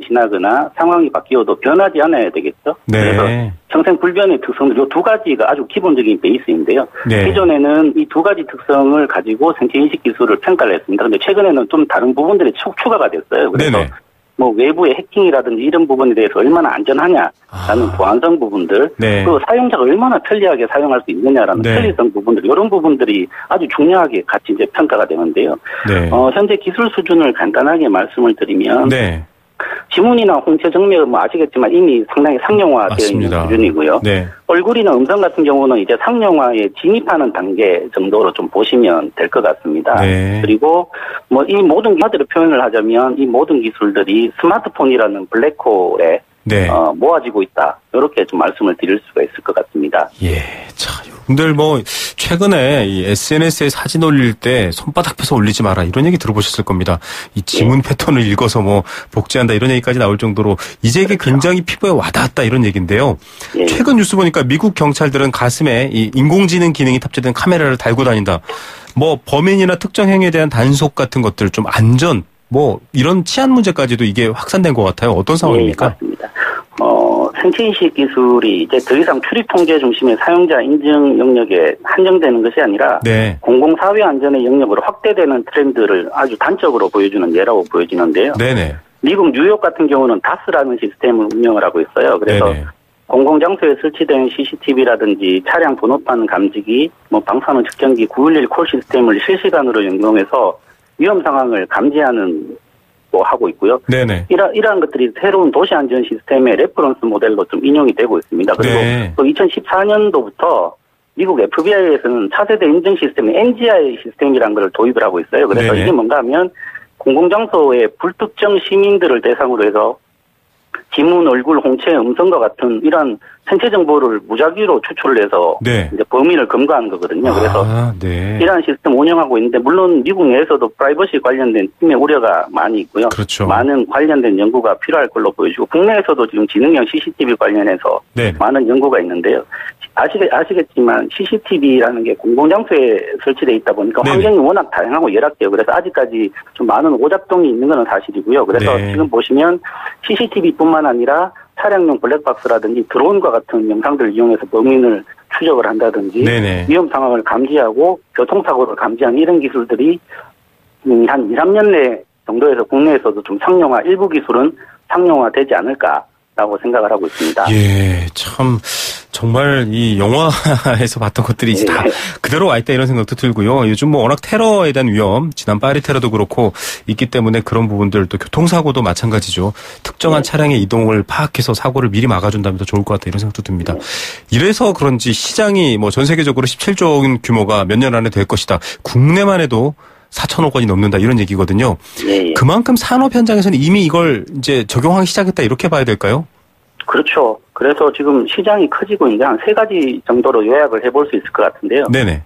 Speaker 7: 지나거나 상황이 바뀌어도 변하지 않아야 되겠죠.
Speaker 2: 네.
Speaker 7: 그래서 평생불변의 특성들, 이 두 가지가 아주 기본적인 베이스인데요.
Speaker 2: 네.
Speaker 7: 기존에는 이 두 가지 특성을 가지고 생체 인식 기술을 평가를 했습니다. 그런데 최근에는 좀 다른 부분들이 추가가 됐어요. 그래서
Speaker 2: 네네.
Speaker 7: 외부의 해킹이라든지 이런 부분에 대해서 얼마나 안전하냐라는 보안성 부분들,
Speaker 2: 네.
Speaker 7: 그리고 사용자가 얼마나 편리하게 사용할 수 있느냐라는
Speaker 2: 네.
Speaker 7: 편리성 부분들, 이런 부분들이 아주 중요하게 같이 이제 평가가 되는데요.
Speaker 2: 네.
Speaker 7: 현재 기술 수준을 간단하게 말씀을 드리면,
Speaker 2: 네.
Speaker 7: 지문이나 홍채 정맥은 아시겠지만 이미 상당히 상용화되어 있는 수준이고요.
Speaker 2: 네.
Speaker 7: 얼굴이나 음성 같은 경우는 이제 상용화에 진입하는 단계 정도로 좀 보시면 될 것 같습니다.
Speaker 2: 네.
Speaker 7: 그리고 이 모든 기술들을 표현을 하자면 이 모든 기술들이 스마트폰이라는 블랙홀에
Speaker 2: 네.
Speaker 7: 모아지고 있다. 이렇게 좀 말씀을 드릴 수가 있을 것 같습니다.
Speaker 2: 예. 자, 여러분들 최근에 이 SNS에 사진 올릴 때 손바닥 펴서 올리지 마라, 이런 얘기 들어보셨을 겁니다. 이 지문 패턴을 읽어서 복제한다, 이런 얘기까지 나올 정도로 이제 이게 굉장히 피부에 와닿았다, 이런 얘기인데요.
Speaker 7: 예.
Speaker 2: 최근 뉴스 보니까 미국 경찰들은 가슴에 이 인공지능 기능이 탑재된 카메라를 달고 다닌다. 범인이나 특정 행위에 대한 단속 같은 것들, 좀 안전, 이런 치안 문제까지도 이게 확산된 것 같아요. 어떤 상황입니까?
Speaker 7: 네, 맞습니다. 생체인식 기술이 이제 더 이상 출입 통제 중심의 사용자 인증 영역에 한정되는 것이 아니라
Speaker 2: 네.
Speaker 7: 공공사회 안전의 영역으로 확대되는 트렌드를 아주 단적으로 보여주는 예라고 보여지는데요.
Speaker 2: 네네.
Speaker 7: 미국 뉴욕 같은 경우는 다스라는 시스템을 운영을 하고 있어요. 그래서
Speaker 2: 네네.
Speaker 7: 공공장소에 설치된 CCTV라든지 차량 번호판 감지기, 방사능 측정기 911 콜 시스템을 실시간으로 연동해서 위험 상황을 감지하는 하고 있고요.
Speaker 2: 네네.
Speaker 7: 이러한 것들이 새로운 도시 안전 시스템의 레퍼런스 모델로 좀 인용이 되고 있습니다. 그리고
Speaker 2: 네.
Speaker 7: 또 2014년도부터 미국 FBI에서는 차세대 인증 시스템 NGI 시스템이라는 걸 도입을 하고 있어요. 그래서
Speaker 2: 네네.
Speaker 7: 이게 뭔가 하면 공공장소의 불특정 시민들을 대상으로 해서 지문, 얼굴, 홍채, 음성과 같은 이런 생체 정보를 무작위로 추출을 해서
Speaker 2: 네.
Speaker 7: 이제 범인을 검거하는 거거든요. 그래서
Speaker 2: 네.
Speaker 7: 이러한 시스템 운영하고 있는데 물론 미국 내에서도 프라이버시 관련된 팀의 우려가 많이 있고요.
Speaker 2: 그렇죠.
Speaker 7: 많은 관련된 연구가 필요할 걸로 보여지고 국내에서도 지금 지능형 CCTV 관련해서
Speaker 2: 네.
Speaker 7: 많은 연구가 있는데요. 아시겠지만 CCTV라는 게 공공장소에 설치되어 있다 보니까
Speaker 2: 네네.
Speaker 7: 환경이 워낙 다양하고 열악해요. 그래서 아직까지 좀 많은 오작동이 있는 건 사실이고요. 그래서
Speaker 2: 네.
Speaker 7: 지금 보시면 CCTV뿐만 아니라 차량용 블랙박스라든지 드론과 같은 영상들을 이용해서 범인을 추적을 한다든지
Speaker 2: 네네.
Speaker 7: 위험 상황을 감지하고 교통사고를 감지하는 이런 기술들이 한 2, 3년 내 정도에서 국내에서도 좀 일부 기술은 상용화되지 않을까라고 생각을 하고 있습니다.
Speaker 2: 예, 참 정말 이 영화에서 봤던 것들이 이제 다 그대로 와 있다 이런 생각도 들고요. 요즘 뭐 워낙 테러에 대한 위험, 지난 파리 테러도 그렇고 있기 때문에 그런 부분들 또 교통사고도 마찬가지죠. 특정한 차량의 이동을 파악해서 사고를 미리 막아준다면 더 좋을 것 같다 이런 생각도 듭니다. 이래서 그런지 시장이 뭐 전 세계적으로 17조 원 규모가 몇 년 안에 될 것이다. 국내만 해도 4천억 원이 넘는다 이런 얘기거든요.
Speaker 7: 예.
Speaker 2: 그만큼 산업 현장에서는 이미 이걸 이제 적용하기 시작했다 이렇게 봐야 될까요?
Speaker 7: 그렇죠. 그래서 지금 시장이 커지고 있는데 한 3가지 정도로 요약을 해볼 수 있을 것 같은데요.
Speaker 2: 네네.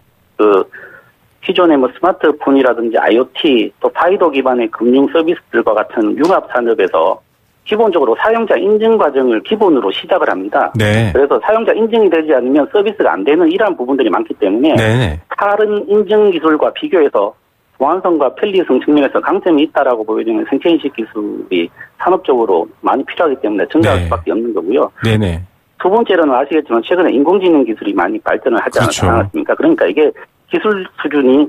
Speaker 7: 기존의 스마트폰이라든지 IoT 또 파이도 기반의 금융 서비스들과 같은 융합 산업에서 기본적으로 사용자 인증 과정을 기본으로 시작을 합니다.
Speaker 2: 네.
Speaker 7: 그래서 사용자 인증이 되지 않으면 서비스가 안 되는 이러한 부분들이 많기 때문에
Speaker 2: 네네. 다른
Speaker 7: 인증 기술과 비교해서 보안성과 편리성 측면에서 강점이 있다라고 보여지는 생체인식 기술이 산업적으로 많이 필요하기 때문에 증가할 수밖에 없는 거고요.
Speaker 2: 네네.
Speaker 7: 두 번째로는 아시겠지만 최근에 인공지능 기술이 많이 발전을 하지 않았습니까? 그러니까 이게 기술 수준이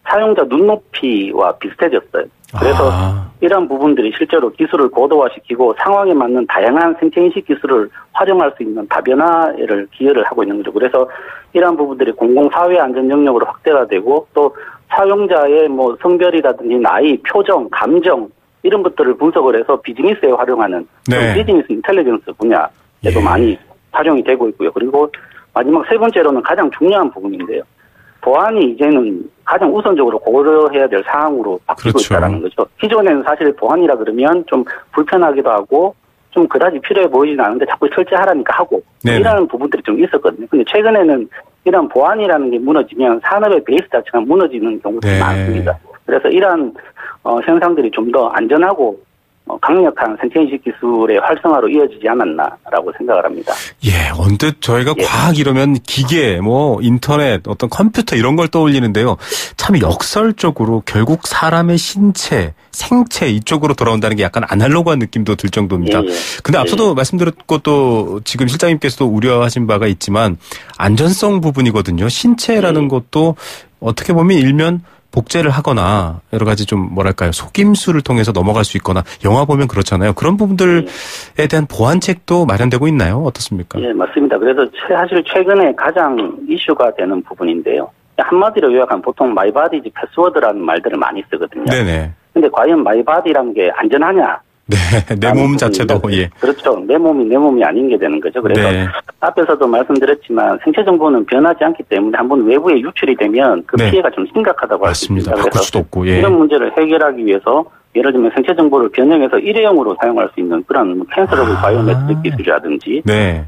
Speaker 7: 사용자 눈높이와 비슷해졌어요. 그래서 이런 부분들이 실제로 기술을 고도화시키고 상황에 맞는 다양한 생체인식 기술을 활용할 수 있는 다변화를 기여를 하고 있는 거죠. 그래서 이러한 부분들이 공공사회 안전 영역으로 확대가 되고 또 사용자의 성별이라든지 나이, 표정, 감정 이런 것들을 분석을 해서 비즈니스에 활용하는 비즈니스 인텔리전스 분야에도 많이 활용이 되고 있고요. 그리고 마지막 세 번째로는 가장 중요한 부분인데요. 보안이 이제는 가장 우선적으로 고려해야 될 사항으로 바뀌고 있다는 거죠. 기존에는 사실 보안이라 그러면 좀 불편하기도 하고 좀 그다지 필요해 보이진 않은데 자꾸 설치하라니까 하고 이런 부분들이 좀 있었거든요. 근데 최근에는 이런 보안이라는 게 무너지면 산업의 베이스 자체가 무너지는 경우들이 많습니다. 그래서 이러한 현상들이 좀 더 안전하고 강력한 생체인식 기술의 활성화로 이어지지 않았나라고 생각을 합니다.
Speaker 2: 예, 언뜻 저희가 과학 이러면 기계, 인터넷, 어떤 컴퓨터 이런 걸 떠올리는데요. 참 역설적으로 결국 사람의 신체, 생체 이쪽으로 돌아온다는 게 약간 아날로그한 느낌도 들 정도입니다. 근데 앞서도 말씀드렸고 또 지금 실장님께서도 우려하신 바가 있지만 안전성 부분이거든요. 신체라는 것도 어떻게 보면 일면 복제를 하거나 여러 가지 좀 속임수를 통해서 넘어갈 수 있거나 영화 보면 그렇잖아요. 그런 부분들에 대한 보안책도 마련되고 있나요? 어떻습니까?
Speaker 7: 예, 맞습니다. 그래서 사실 최근에 가장 이슈가 되는 부분인데요. 한마디로 요약하면 보통 마이바디즈 패스워드라는 말들을 많이 쓰거든요.
Speaker 2: 네네.
Speaker 7: 근데 과연 마이바디라는 게 안전하냐?
Speaker 2: 네, 내 몸 자체도
Speaker 7: 그렇죠. 내 몸이 아닌 게 되는 거죠. 그래서 앞에서도 말씀드렸지만 생체 정보는 변하지 않기 때문에 한번 외부에 유출이 되면 그 피해가 좀 심각하다고 할 수 있습니다.
Speaker 2: 바꿀
Speaker 7: 그래서
Speaker 2: 수도 없고,
Speaker 7: 이런 문제를 해결하기 위해서 예를 들면 생체 정보를 변형해서 일회용으로 사용할 수 있는 그런 캔서러블 바이오메트릭 기술이라든지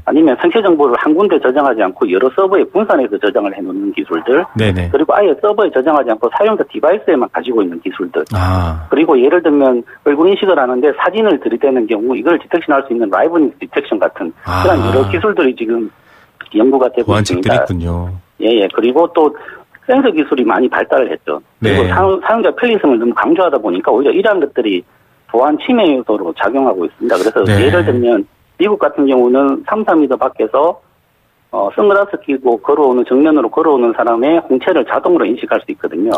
Speaker 7: 아니면 생체 정보를 한 군데 저장하지 않고 여러 서버에 분산해서 저장을 해놓는 기술들 그리고 아예 서버에 저장하지 않고 사용자 디바이스에만 가지고 있는 기술들 그리고 예를 들면 얼굴 인식을 하는데 사진을 들이대는 경우 이걸 디텍션할 수 있는 라이브니스 디텍션 같은 그런 여러 기술들이 지금 연구가 되고 있습니다.
Speaker 2: 보안책들이 있군요.
Speaker 7: 그리고 또 센서 기술이 많이 발달을 했죠. 그리고 사용자 편리성을 너무 강조하다 보니까 오히려 이러한 것들이 보안 침해 요소로 작용하고 있습니다. 그래서 예를 들면 미국 같은 경우는 3m 밖에서 선글라스 끼고 정면으로 걸어오는 사람의 홍채를 자동으로 인식할 수 있거든요.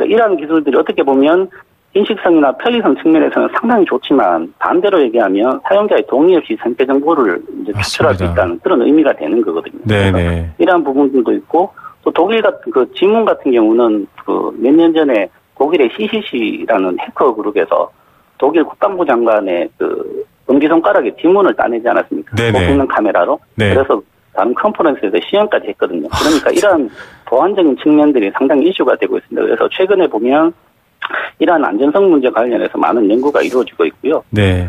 Speaker 7: 이러한 기술들이 어떻게 보면 인식성이나 편리성 측면에서는 상당히 좋지만 반대로 얘기하면 사용자의 동의 없이 생태 정보를 이제 추출할 수 있다는 그런 의미가 되는 거거든요.
Speaker 2: 네네.
Speaker 7: 이러한 부분들도 있고 또 독일 같은 그 지문 같은 경우는 그 몇 년 전에 독일의 CCC라는 해커 그룹에서 독일 국방부 장관의 그 엄지손가락에 지문을 따내지 않았습니까? 보이는 카메라로. 네. 그래서 다른 컨퍼런스에서 시연까지 했거든요. 그러니까 이러한 보안적인 측면들이 상당히 이슈가 되고 있습니다. 그래서 최근에 보면 이러한 안전성 문제 관련해서 많은 연구가 이루어지고 있고요. 네.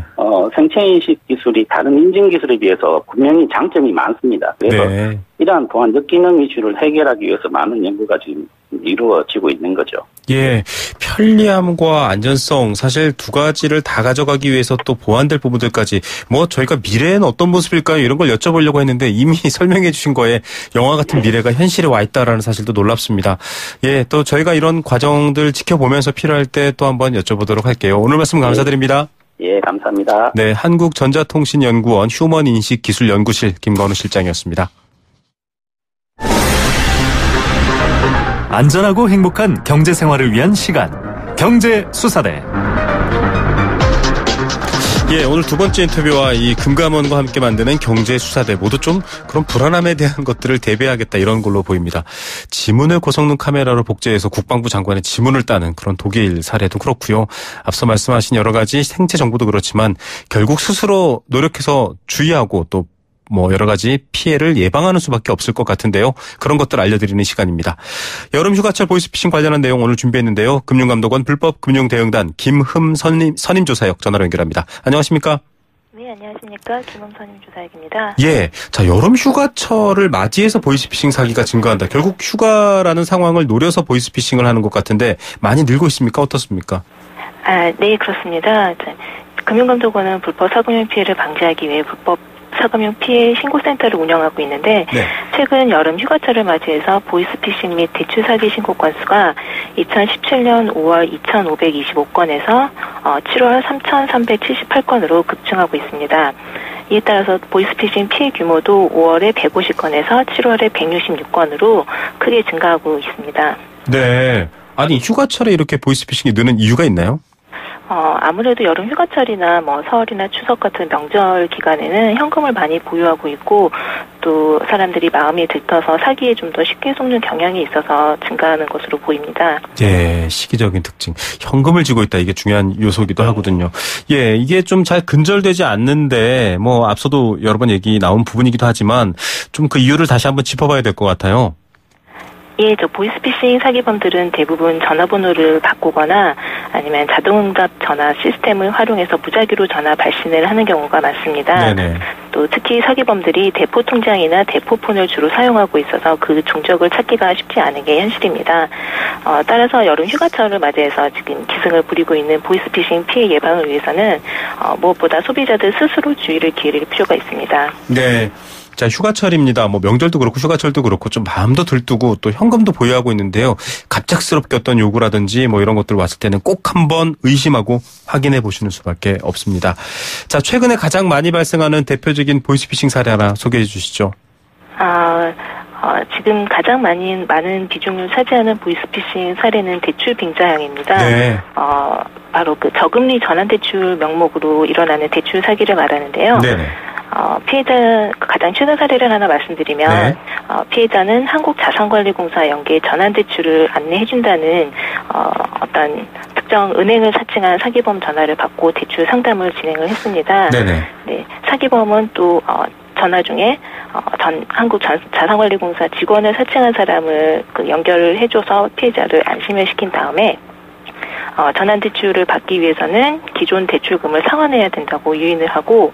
Speaker 7: 생체인식 기술이 다른 인증 기술에 비해서 분명히 장점이 많습니다. 그래서 네. 이러한 보안적 기능 이슈를 해결하기 위해서 많은 연구가 지금 이루어지고 있는 거죠.
Speaker 2: 예, 편리함과 안전성 사실 두 가지를 다 가져가기 위해서 또 보완될 부분들까지 뭐 저희가 미래는 어떤 모습일까요? 이런 걸 여쭤보려고 했는데 이미 설명해 주신 거에 영화 같은 미래가 현실에 와 있다라는 사실도 놀랍습니다. 예, 또 저희가 이런 과정들 지켜보면서 필요할 때 또 한번 여쭤보도록 할게요. 오늘 말씀 감사드립니다.
Speaker 7: 예, 감사합니다.
Speaker 2: 네, 한국전자통신연구원 휴먼인식기술연구실 김건우 실장이었습니다.
Speaker 3: 안전하고 행복한 경제 생활을 위한 시간. 경제수사대.
Speaker 2: 예, 오늘 두 번째 인터뷰와 이 금감원과 함께 만드는 경제수사대 모두 좀 그런 불안함에 대한 것들을 대비하겠다 이런 걸로 보입니다. 지문을 고성능 카메라로 복제해서 국방부 장관의 지문을 따는 그런 독일 사례도 그렇고요. 앞서 말씀하신 여러 가지 생체 정보도 그렇지만 결국 스스로 노력해서 주의하고 또 뭐 여러 가지 피해를 예방하는 수밖에 없을 것 같은데요. 그런 것들 알려드리는 시간입니다. 여름 휴가철 보이스피싱 관련한 내용 오늘 준비했는데요. 금융감독원 불법금융대응단 김흠 선임조사역 전화로 연결합니다. 안녕하십니까?
Speaker 8: 네, 안녕하십니까. 김흠 선임조사역입니다.
Speaker 2: 예, 자 여름 휴가철을 맞이해서 보이스피싱 사기가 증가한다. 결국 휴가라는 상황을 노려서 보이스피싱을 하는 것 같은데 많이 늘고 있습니까? 어떻습니까?
Speaker 8: 네, 그렇습니다. 금융감독원은 불법 사금융 피해를 방지하기 위해 불법 사금융 피해 신고센터를 운영하고 있는데 네. 최근 여름 휴가철을 맞이해서 보이스피싱 및 대출 사기 신고 건수가 2017년 5월 2,525건에서 7월 3,378건으로 급증하고 있습니다. 이에 따라서 보이스피싱 피해 규모도 5월에 150건에서 7월에 166건으로 크게 증가하고 있습니다.
Speaker 2: 네. 아니 휴가철에 이렇게 보이스피싱이 느는 이유가 있나요?
Speaker 8: 아무래도 여름 휴가철이나 뭐 설이나 추석 같은 명절 기간에는 현금을 많이 보유하고 있고 또 사람들이 마음이 들떠서 사기에 좀 더 쉽게 속는 경향이 있어서 증가하는 것으로 보입니다.
Speaker 2: 예, 시기적인 특징. 현금을 쥐고 있다. 이게 중요한 요소기도 하거든요. 예, 이게 좀 잘 근절되지 않는데 뭐 앞서도 여러 번 얘기 나온 부분이기도 하지만 좀 그 이유를 다시 한번 짚어봐야 될 것 같아요.
Speaker 8: 예, 보이스피싱 사기범들은 대부분 전화번호를 바꾸거나 아니면 자동응답 전화 시스템을 활용해서 무작위로 전화 발신을 하는 경우가 많습니다. 네네. 또 특히 사기범들이 대포 통장이나 대포폰을 주로 사용하고 있어서 그 종적을 찾기가 쉽지 않은 게 현실입니다. 따라서 여름 휴가철을 맞이해서 지금 기승을 부리고 있는 보이스피싱 피해 예방을 위해서는 무엇보다 소비자들 스스로 주의를 기울일 필요가 있습니다.
Speaker 2: 네. 자, 휴가철입니다. 뭐 명절도 그렇고 휴가철도 그렇고 좀 마음도 들뜨고 또 현금도 보유하고 있는데요. 갑작스럽게 어떤 요구라든지 뭐 이런 것들 왔을 때는 꼭 한번 의심하고 확인해 보시는 수밖에 없습니다. 자, 최근에 가장 많이 발생하는 대표적인 보이스피싱 사례 하나 소개해 주시죠.
Speaker 8: 지금 가장 많은 비중을 차지하는 보이스피싱 사례는 대출 빙자형입니다. 네. 바로 그 저금리 전환대출 명목으로 일어나는 대출 사기를 말하는데요. 네. 피해자 가장 최근 사례를 하나 말씀드리면 네. 피해자는 한국자산관리공사 연계 전환대출을 안내해준다는 어떤 특정 은행을 사칭한 사기범 전화를 받고 대출 상담을 진행을 했습니다. 네네. 네, 사기범은 또 전화 중에 한국자산관리공사 직원을 사칭한 사람을 연결을 해줘서 피해자를 안심을 시킨 다음에 전환대출을 받기 위해서는 기존 대출금을 상환해야 된다고 유인을 하고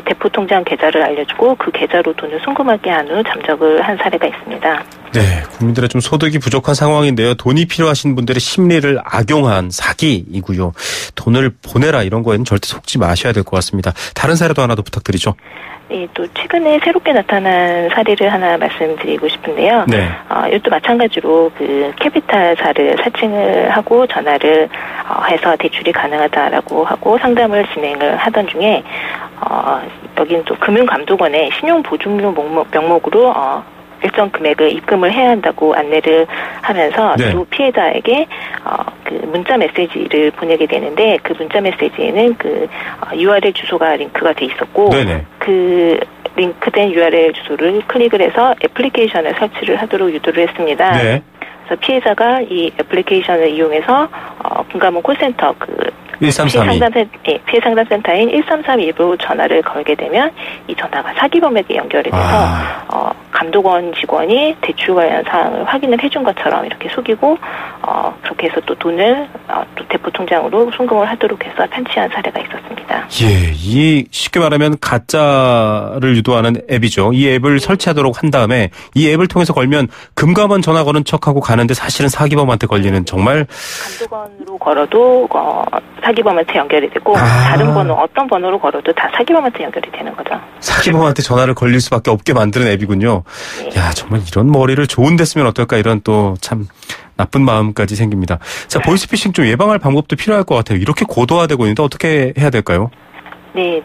Speaker 8: 대포통장 계좌를 알려주고 그 계좌로 돈을 송금하게 한 후 잠적을 한 사례가 있습니다.
Speaker 2: 네, 국민들의 좀 소득이 부족한 상황인데요. 돈이 필요하신 분들의 심리를 악용한 사기이고요. 돈을 보내라 이런 거에는 절대 속지 마셔야 될 것 같습니다. 다른 사례도 하나 더 부탁드리죠.
Speaker 8: 네, 또 최근에 새롭게 나타난 사례를 하나 말씀드리고 싶은데요. 네. 이것도 마찬가지로 그 캐피탈사를 사칭을 하고 전화를 해서 대출이 가능하다라고 하고 상담을 진행을 하던 중에 여기는 또 금융감독원의 신용보증료 명목으로 일정 금액을 입금을 해야 한다고 안내를 하면서
Speaker 2: 네.
Speaker 8: 또 피해자에게 그 문자 메시지를 보내게 되는데 그 문자 메시지에는 그 URL 주소가 링크가 돼 있었고
Speaker 2: 네네.
Speaker 8: 그 링크된 URL 주소를 클릭을 해서 애플리케이션을 설치를 하도록 유도를 했습니다.
Speaker 2: 네.
Speaker 8: 그래서 피해자가 이 애플리케이션을 이용해서 분가문 콜센터
Speaker 2: 1332.
Speaker 8: 피해 상담센터인 1332로 전화를 걸게 되면 이 전화가 사기범에게 연결이 돼서 감독원 직원이 대출 관련 사항을 확인을 해준 것처럼 이렇게 속이고 그렇게 해서 또 돈을 또 대포 통장으로 송금을 하도록 해서 편취한 사례가 있었습니다.
Speaker 2: 예, 이 쉽게 말하면 가짜를 유도하는 앱이죠. 이 앱을 설치하도록 한 다음에 이 앱을 통해서 걸면 금감원 전화 거는 척하고 가는데 사실은 사기범한테 걸리는 정말
Speaker 8: 감독원으로 걸어도 사기범한테 연결이 되고 다른 번호 어떤 번호로 걸어도 다 사기범한테 연결이 되는 거죠.
Speaker 2: 사기범한테 전화를 걸릴 수밖에 없게 만드는 앱이군요.
Speaker 8: 네.
Speaker 2: 야, 정말 이런 머리를 좋은 데 쓰면 어떨까 이런 또 참 나쁜 마음까지 생깁니다. 자, 보이스피싱 좀 예방할 방법도 필요할 것 같아요. 이렇게 고도화되고 있는데 어떻게 해야 될까요?
Speaker 8: 네,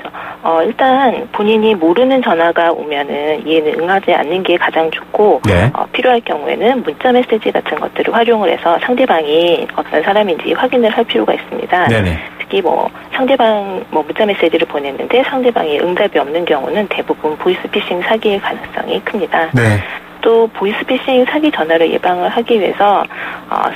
Speaker 8: 일단 본인이 모르는 전화가 오면은 이에는 응하지 않는 게 가장 좋고
Speaker 2: 네.
Speaker 8: 필요할 경우에는 문자 메시지 같은 것들을 활용을 해서 상대방이 어떤 사람인지 확인을 할 필요가 있습니다.
Speaker 2: 네네.
Speaker 8: 특히 상대방 문자 메시지를 보냈는데 상대방이 응답이 없는 경우는 대부분 보이스피싱 사기의 가능성이 큽니다.
Speaker 2: 네.
Speaker 8: 또 보이스피싱 사기 전화를 예방을 하기 위해서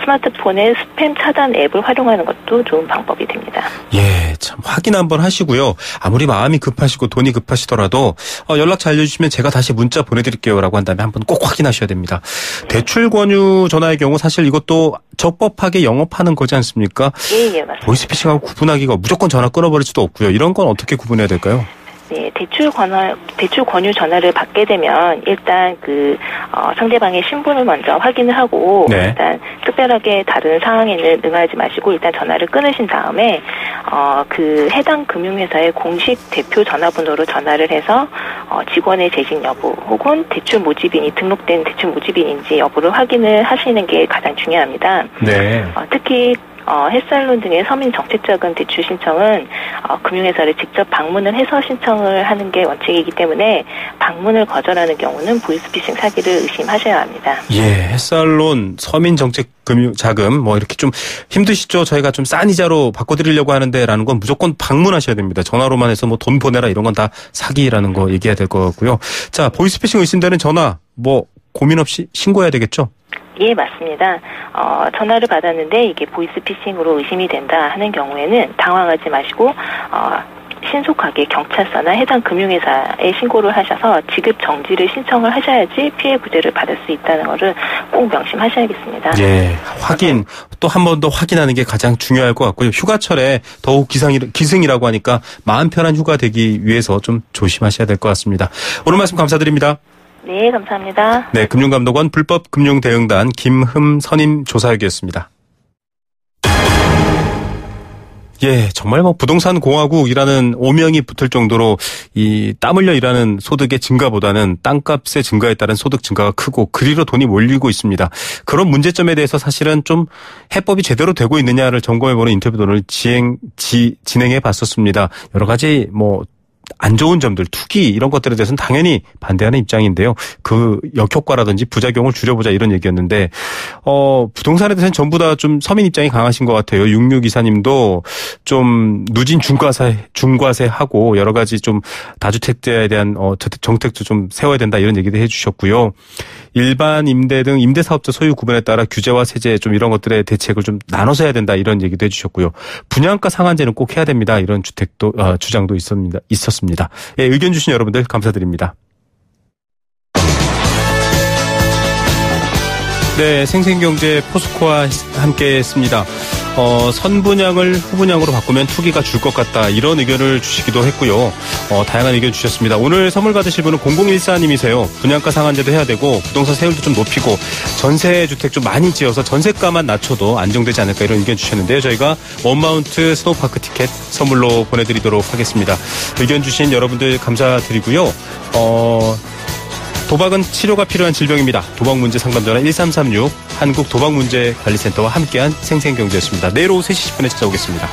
Speaker 8: 스마트폰의 스팸 차단 앱을 활용하는 것도 좋은 방법이 됩니다.
Speaker 2: 예, 참 확인 한번 하시고요. 아무리 마음이 급하시고 돈이 급하시더라도 연락 잘 해주시면 제가 다시 문자 보내드릴게요라고 한 다음에 한번 꼭 확인하셔야 됩니다. 대출 권유 전화의 경우 사실 이것도 적법하게 영업하는 거지 않습니까?
Speaker 8: 예, 맞습니다.
Speaker 2: 보이스피싱하고 구분하기가 무조건 전화 끊어버릴 수도 없고요. 이런 건 어떻게 구분해야 될까요?
Speaker 8: 네, 대출 권유 전화를 받게 되면 일단 상대방의 신분을 먼저 확인을 하고
Speaker 2: 네.
Speaker 8: 일단 특별하게 다른 상황에는 응하지 마시고 일단 전화를 끊으신 다음에 그 해당 금융회사의 공식 대표 전화번호로 전화를 해서 직원의 재직 여부 혹은 대출 모집인이 등록된 대출 모집인인지 여부를 확인을 하시는 게 가장 중요합니다.
Speaker 2: 네.
Speaker 8: 특히 헬스살론 등의 서민 정책자금 대출 신청은 금융회사를 직접 방문을 해서 신청을 하는 게 원칙이기 때문에 방문을 거절하는 경우는 보이스피싱 사기를 의심하셔야 합니다.
Speaker 2: 예, 헬스살론 서민 정책 금융자금 이렇게 좀 힘드시죠? 저희가 좀 싼 이자로 바꿔드리려고 하는데라는 건 무조건 방문하셔야 됩니다. 전화로만 해서 돈 보내라 이런 건 다 사기라는 거 얘기해야 될 것 같고요. 자, 보이스피싱 의심되는 전화 고민 없이 신고해야 되겠죠?
Speaker 8: 예, 맞습니다. 전화를 받았는데 이게 보이스피싱으로 의심이 된다 하는 경우에는 당황하지 마시고 신속하게 경찰서나 해당 금융회사에 신고를 하셔서 지급 정지를 신청을 하셔야지 피해 구제를 받을 수 있다는 것을 꼭 명심하셔야겠습니다.
Speaker 2: 예, 확인 또 한 번 더 확인하는 게 가장 중요할 것 같고요. 휴가철에 더욱 기승이라고 하니까 마음 편한 휴가 되기 위해서 좀 조심하셔야 될 것 같습니다. 오늘 말씀 감사드립니다.
Speaker 8: 네, 감사합니다.
Speaker 2: 네, 금융감독원 불법금융대응단 김흠 선임 조사역이었습니다. 예, 정말 부동산 공화국이라는 오명이 붙을 정도로 이 땀 흘려 일하는 소득의 증가보다는 땅값의 증가에 따른 소득 증가가 크고 그리로 돈이 몰리고 있습니다. 그런 문제점에 대해서 사실은 좀 해법이 제대로 되고 있느냐를 점검해보는 인터뷰를 진행해 봤었습니다. 여러 가지 안 좋은 점들, 투기 이런 것들에 대해서는 당연히 반대하는 입장인데요. 그 역효과라든지 부작용을 줄여보자 이런 얘기였는데 부동산에 대해서는 전부 다 좀 서민 입장이 강하신 것 같아요. 6624님도 좀 누진 중과세하고 여러 가지 좀 다주택자에 대한 정책도 좀 세워야 된다 이런 얘기도 해주셨고요. 일반 임대 등 임대사업자 소유 구분에 따라 규제와 세제 좀 이런 것들의 대책을 좀 나눠서 해야 된다 이런 얘기도 해주셨고요. 분양가 상한제는 꼭 해야 됩니다. 이런 주장도 있었습니다. 예, 의견 주신 여러분들 감사드립니다. 네, 생생경제 포스코와 함께 했습니다. 선분양을 후분양으로 바꾸면 투기가 줄 것 같다 이런 의견을 주시기도 했고요. 다양한 의견 주셨습니다. 오늘 선물 받으실 분은 0014님이세요. 분양가 상한제도 해야 되고 부동산 세율도 좀 높이고 전세주택 좀 많이 지어서 전세가만 낮춰도 안정되지 않을까 이런 의견 주셨는데요. 저희가 원마운트 스노우파크 티켓 선물로 보내드리도록 하겠습니다. 의견 주신 여러분들 감사드리고요. 도박은 치료가 필요한 질병입니다. 도박문제 상담전화 1336 한국도박문제관리센터와 함께한 생생경제였습니다. 내일 오후 3시 10분에 찾아오겠습니다.